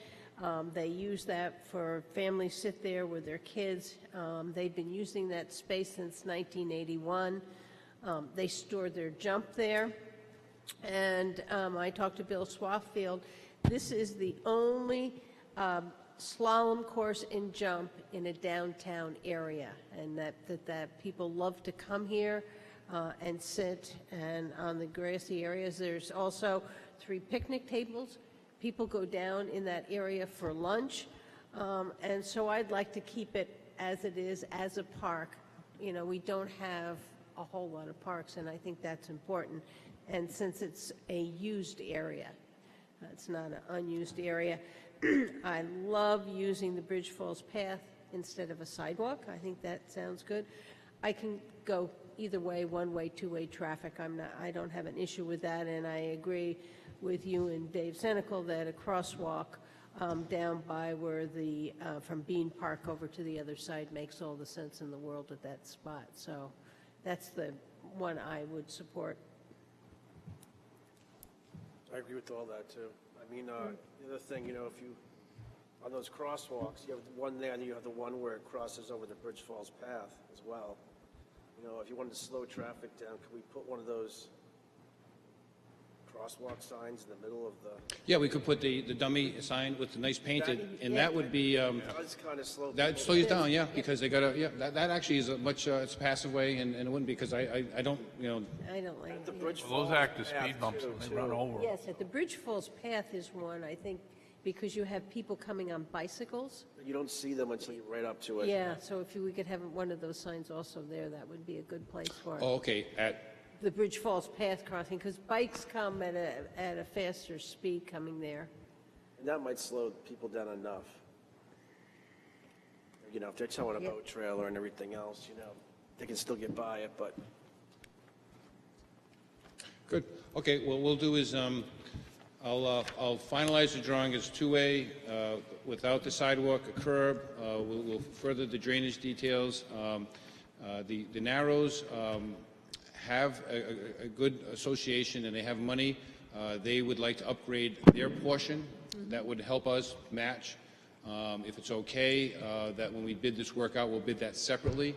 They use that for families sit there with their kids. They've been using that space since 1981. They store their jump there. And I talked to Bill Swafffield. This is the only slalom course in jump in a downtown area, and that people love to come here and sit and on the grassy areas. There's also 3 picnic tables. People go down in that area for lunch, and so I'd like to keep it as it is, as a park. You know, we don't have a whole lot of parks, and I think that's important. And since it's a used area, it's not an unused area, I love using the Bridge Falls path instead of a sidewalk. I think that sounds good. I can go either way, one-way, two-way traffic. I don't have an issue with that, and I agree with you and Dave Senical that a crosswalk down by where from Bean Park over to the other side makes all the sense in the world at that spot. So that's the one I would support. I agree with all that, too. I mean, the other thing, you know, if you, on those crosswalks, you have one there, and you have the one where it crosses over the Bridge Falls path as well. You know, if you wanted to slow traffic down, could we put one of those crosswalk signs in the middle of the... Yeah, we could put the dummy sign with the nice painted, and that would be, It does kind of slow that people slows you down, yeah, because they gotta, yeah, that actually is a much, it's a passive way, and it wouldn't be, because I don't, you know, I don't like The it. Bridge Well, those Falls act as path, speed bumps too, when they run over 'em. Yes, at the Bridge Falls path is one, I think, because you have people coming on bicycles. You don't see them until you're right up to it. Yeah, so if we could have one of those signs also there, that would be a good place for it. oh, okay, at, The Bridge Falls path crossing, because bikes come at a faster speed coming there. And that might slow people down enough. You know, if they're towing a Yeah. boat trailer and everything else, you know, they can still get by it, but good. Okay, what we'll do is, I'll finalize the drawing as two-way, without the sidewalk, a curb. We'll further the drainage details. The Narrows have a good association, and they have money. They would like to upgrade their portion. That would help us match. If it's okay, that when we bid this work out, we'll bid that separately.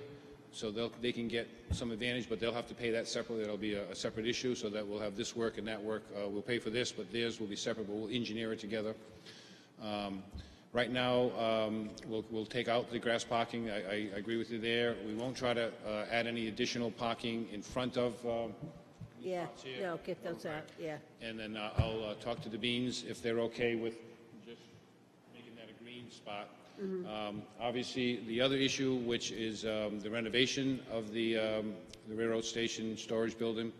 So they can get some advantage, but they'll have to pay that separately. That'll be a separate issue, so that we'll have this work and that work. We'll pay for this, but theirs will be separate, but we'll engineer it together. Right now, we'll take out the grass parking. I agree with you there. We won't try to add any additional parking in front of, Yeah, no, get those out, yeah. and then I'll talk to the Beans if they're okay with just making that a green spot. Obviously, the other issue, which is the renovation of the railroad station storage building,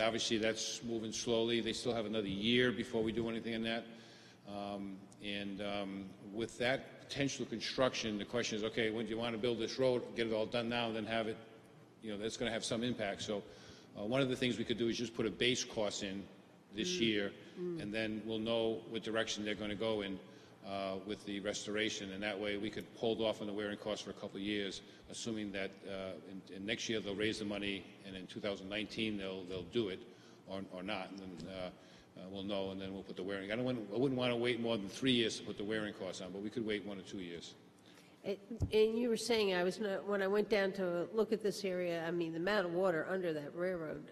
obviously that's moving slowly. They still have another year before we do anything in that. With that potential construction, the question is, okay, when do you want to build this road, get it all done now, and then have it, you know, that's going to have some impact. So one of the things we could do is just put a base cost in this year, and then we'll know what direction they're going to go in. with the restoration, and that way we could hold off on the wearing costs for a couple of years, assuming that in next year they'll raise the money, and in 2019 they'll do it, or not, and then we'll know, and then we'll put the wearing. I wouldn't want to wait more than 3 years to put the wearing costs on, but we could wait 1 or 2 years. And you were saying, when I went down to look at this area, I mean, the amount of water under that railroad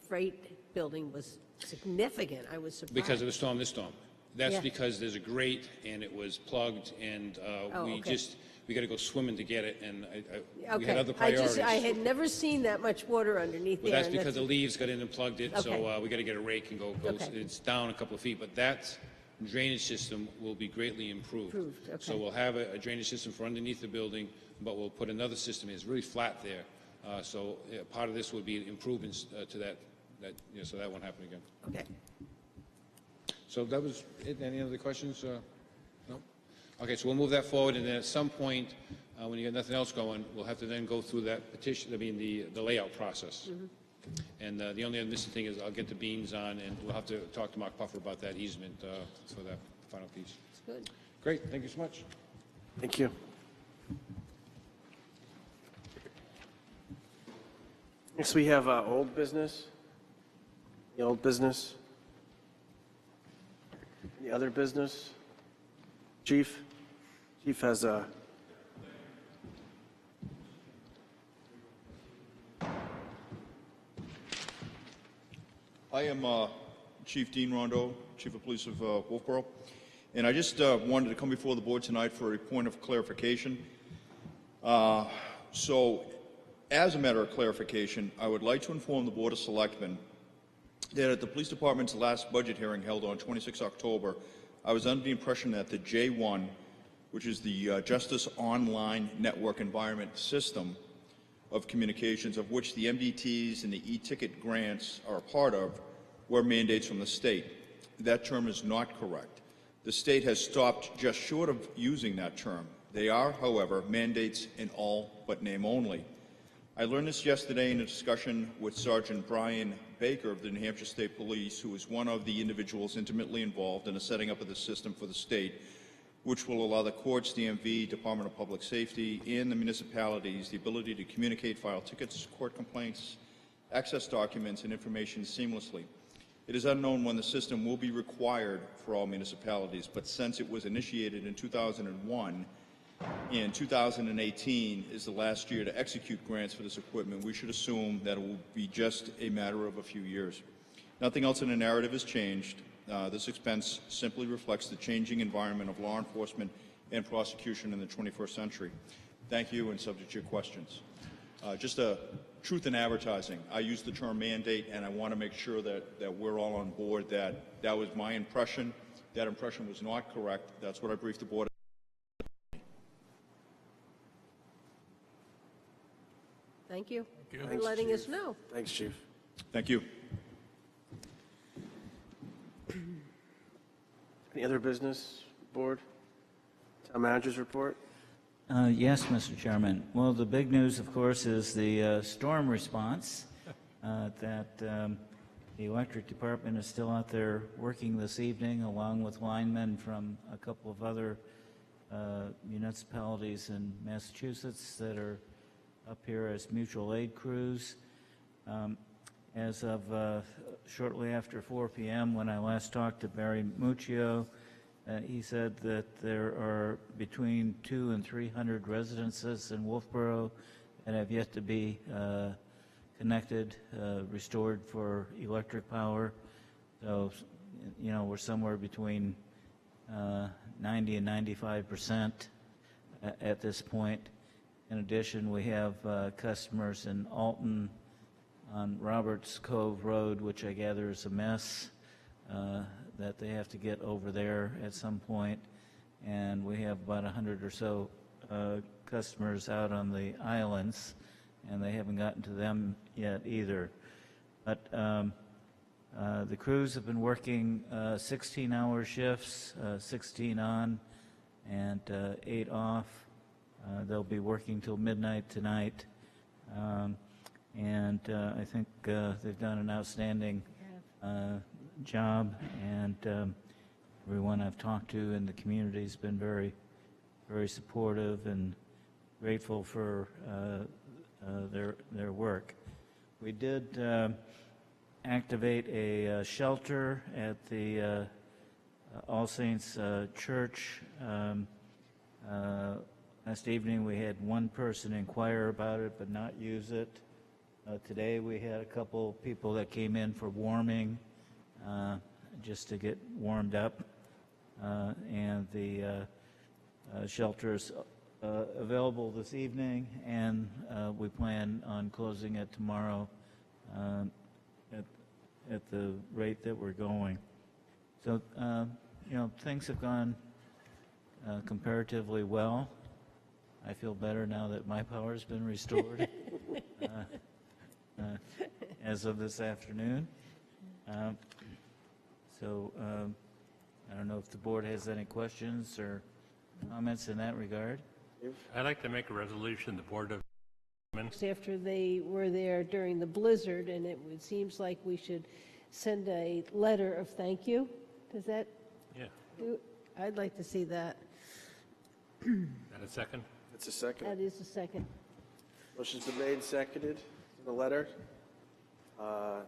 freight building was significant. I was surprised. Because of the storm, this storm. That's Yeah. because there's a grate and it was plugged, and we got to go swimming to get it, and we had other priorities. I had never seen that much water underneath Well, there. that's because the leaves got in and plugged it, so Okay. we got to get a rake and go. Okay. It's down a couple of feet, but that drainage system will be greatly improved. Okay. So we'll have a drainage system for underneath the building, but we'll put another system in. It's really flat there, so part of this would be improvements to that, so that won't happen again. Okay. So that was it. Any other questions? No? Okay, so we'll move that forward, and then at some point, when you get nothing else going, we'll have to then go through that petition, the layout process. And the only other missing thing is I'll get the beans on, and we'll have to talk to Mark Puffer about that easement for that final piece. It's good. Great, thank you so much. Thank you. Next, we have old business. The old business. The other business. Chief has a... I am Chief Dean Rondo, Chief of Police of Wolfeboro, and I just wanted to come before the board tonight for a point of clarification. So, as a matter of clarification, I would like to inform the Board of Selectmen that at the Police Department's last budget hearing held on 26 October, I was under the impression that the J1, which is the Justice Online Network Environment System of communications, of which the MDTs and the e-ticket grants are a part of, were mandates from the state. That term is not correct. The state has stopped just short of using that term. They are, however, mandates in all but name only. I learned this yesterday in a discussion with Sergeant Brian Baker of the New Hampshire State Police, who is one of the individuals intimately involved in the setting up of the system for the state, which will allow the courts, DMV, Department of Public Safety, and the municipalities the ability to communicate, file tickets, court complaints, access documents and information seamlessly. It is unknown when the system will be required for all municipalities, but since it was initiated in 2001, and 2018 is the last year to execute grants for this equipment, we should assume that it will be just a matter of a few years. Nothing else in the narrative has changed. This expense simply reflects the changing environment of law enforcement and prosecution in the 21st century. Thank you, and subject to your questions. Just a truth in advertising. I use the term mandate, and I want to make sure that we're all on board that that was my impression. That impression was not correct. That's what I briefed the board. Thank you for Thanks, letting Chief. us know. Thanks, Chief. Thank you. Any other business, board? Town manager's report? Yes, Mr. Chairman. Well, the big news, of course, is the storm response, that the electric department is still out there working this evening, along with linemen from a couple of other municipalities in Massachusetts that are up here as mutual aid crews. As of shortly after 4 p.m., when I last talked to Barry Muccio, he said that there are between 200 and 300 residences in Wolfeboro that have yet to be connected, restored for electric power. So, you know, we're somewhere between 90 and 95% at this point. In addition, we have customers in Alton on Roberts Cove Road, which I gather is a mess, that they have to get over there at some point. And we have about 100 or so customers out on the islands, and they haven't gotten to them yet either. But the crews have been working 16-hour shifts, 16 on and 8 off. They'll be working till midnight tonight. And I think they've done an outstanding job, and everyone I've talked to in the community has been very, very supportive and grateful for their work. We did activate a shelter at the All Saints Church. Last evening we had one person inquire about it but not use it. Today we had a couple people that came in for warming, just to get warmed up, and the shelter is available this evening, and we plan on closing it tomorrow at the rate that we're going. So, you know, things have gone comparatively well. I feel better now that my power's been restored as of this afternoon. So I don't know if the board has any questions or comments in that regard. I'd like to make a resolution, the Board of After they were there during the blizzard, and seems like we should send a letter of thank you. Does that Yeah. do? I'd like to see that. And a second? It's a second. That is a second. Motion's been made and seconded. The letter. All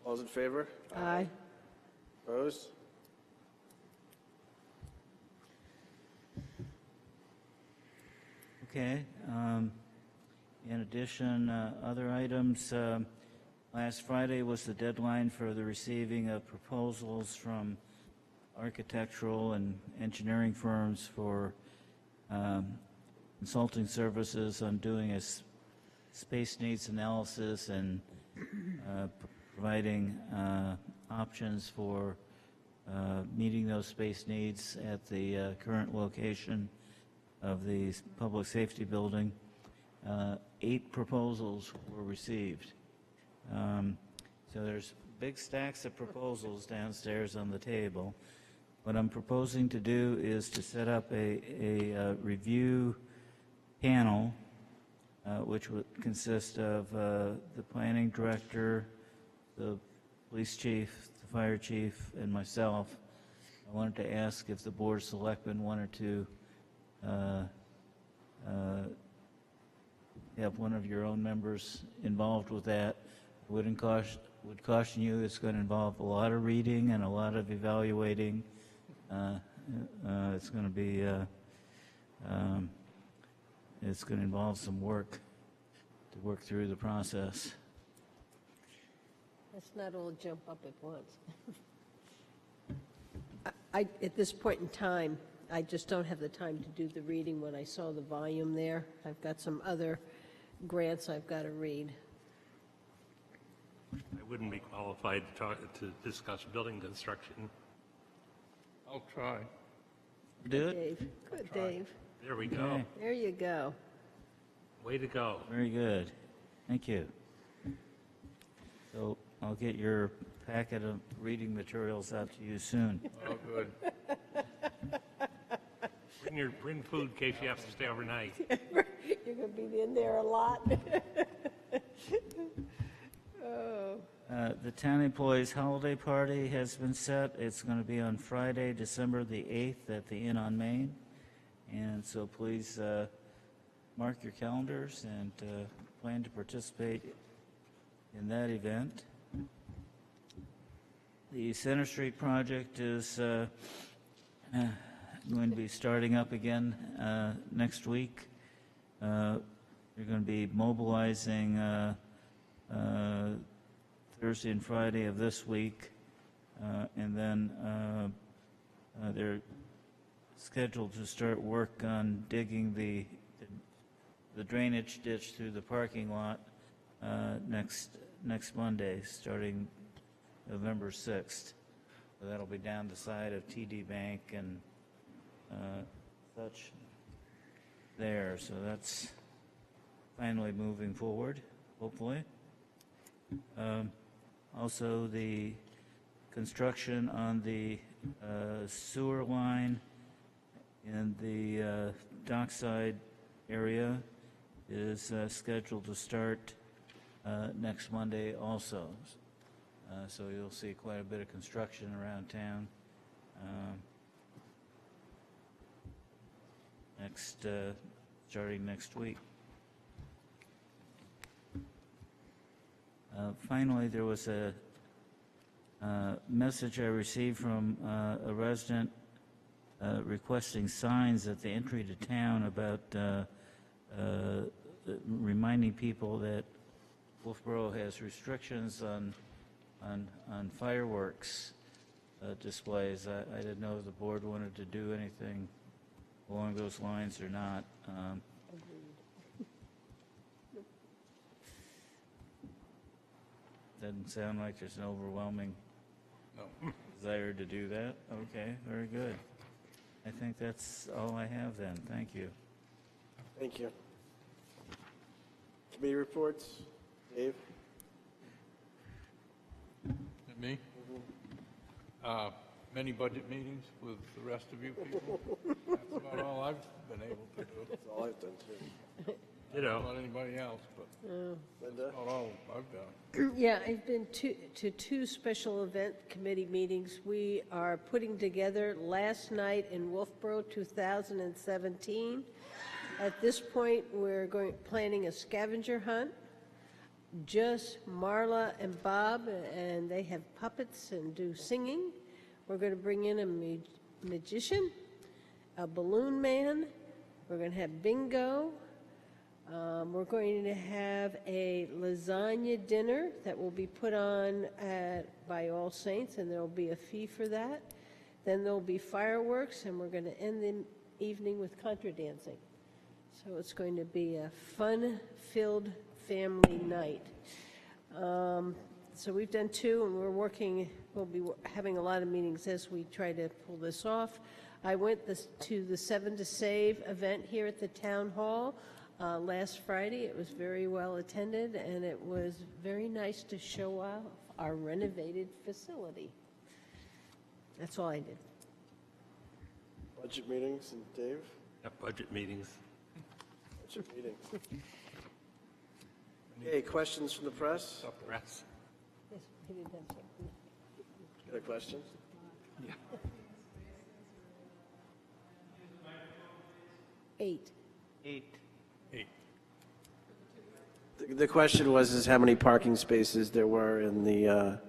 those in favor? Aye. Opposed? Okay. In addition, other items, last Friday was the deadline for the receiving of proposals from architectural and engineering firms for consulting services on doing a space needs analysis and providing options for meeting those space needs at the current location of the public safety building. 8 proposals were received. So there's big stacks of proposals downstairs on the table. What I'm proposing to do is to set up a review panel, which would consist of the planning director, the police chief, the fire chief, and myself. I wanted to ask if the board of selectmen wanted to have one of your own members involved with that. Would caution you it's going to involve a lot of reading and a lot of evaluating. It's going to be it's going to involve some work to work through the process. Let's not all jump up at once. At this point in time, I just don't have the time to do the reading when I saw the volume there. I've got some other grants I've got to read. I wouldn't be qualified to discuss building construction. I'll try. Do it? Dave. Good, Dave. There we go. Okay. There you go. Way to go. Very good. Thank you. So I'll get your packet of reading materials out to you soon. Oh, good. Bring food in case you have to stay overnight. You're going to be in there a lot. Oh. The town employees holiday party has been set. It's going to be on Friday, December the 8th at the Inn on Main. And so please mark your calendars and plan to participate in that event. The Center Street project is going to be starting up again next week. You're going to be mobilizing Thursday and Friday of this week, and then they're scheduled to start work on digging the drainage ditch through the parking lot next Monday, starting November 6th. So that'll be down the side of TD Bank and such there. So that's finally moving forward, hopefully. Also, the construction on the sewer line in the dockside area is scheduled to start next Monday also. So you'll see quite a bit of construction around town starting next week. Finally, there was a message I received from a resident requesting signs at the entry to town about reminding people that Wolfeboro has restrictions on fireworks displays. I didn't know if the board wanted to do anything along those lines or not. Doesn't sound like there's an overwhelming desire to do that. Okay, very good. I think that's all I have then. Thank you. Thank you. Committee reports? Dave? Me? Many budget meetings with the rest of you people. That's about all I've been able to do. That's all I've done, too. Not anybody else, but that's about all I've done. Yeah, I've been to two special event committee meetings. We are putting together last night in Wolfeboro 2017. At this point, we're planning a scavenger hunt. Just Marla and Bob, and they have puppets and do singing. We're going to bring in a magician, a balloon man. We're going to have bingo. We're going to have a lasagna dinner that will be put on by All Saints, and there will be a fee for that. Then there will be fireworks, and we're going to end the evening with contra dancing. So it's going to be a fun-filled family night. So we've done two, and we'll be having a lot of meetings as we try to pull this off. I went to the 7 to Save event here at the town hall last Friday. It was very well attended, and it was very nice to show off our renovated facility. That's all I did. Budget meetings, and Dave? Budget meetings. Budget meetings. Okay, questions from the press? Press. Yes, he did have something. Got a question? Yeah. 8. 8. The question was how many parking spaces there were in the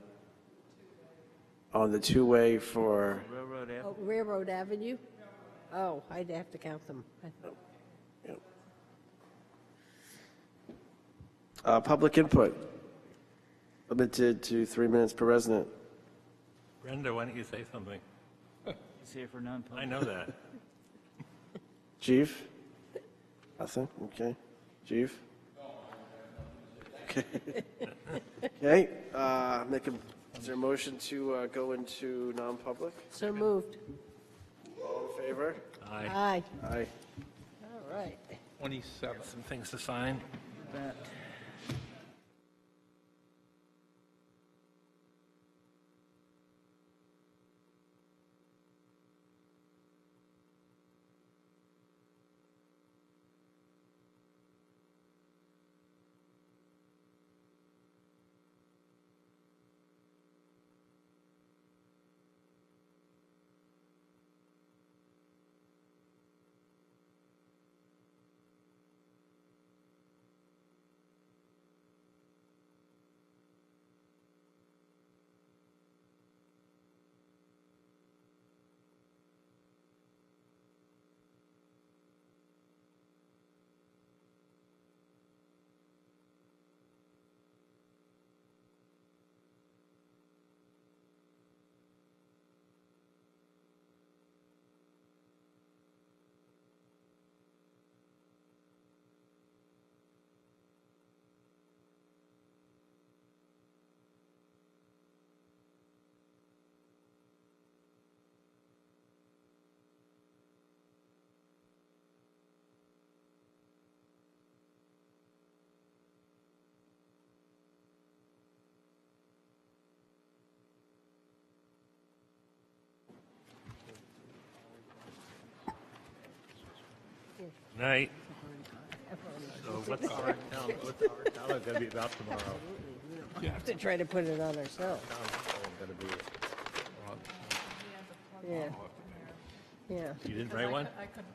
on the two-way for Railroad Avenue. Oh, Railroad Avenue? Oh, I'd have to count them. public input. Limited to 3 minutes per resident. Brenda, why don't you say something? Is here for non-public. I know that. Chief? Nothing? Okay. Chief? Okay. Okay. Is there a motion to go into non-public? So moved. All in favor? Aye. Aye. Aye. All right. 27. Some things to sign. That. Night. So what's our town going to be about tomorrow? We have to try to put it on ourselves. Town's going to be, Yeah. Yeah. You didn't write one? I could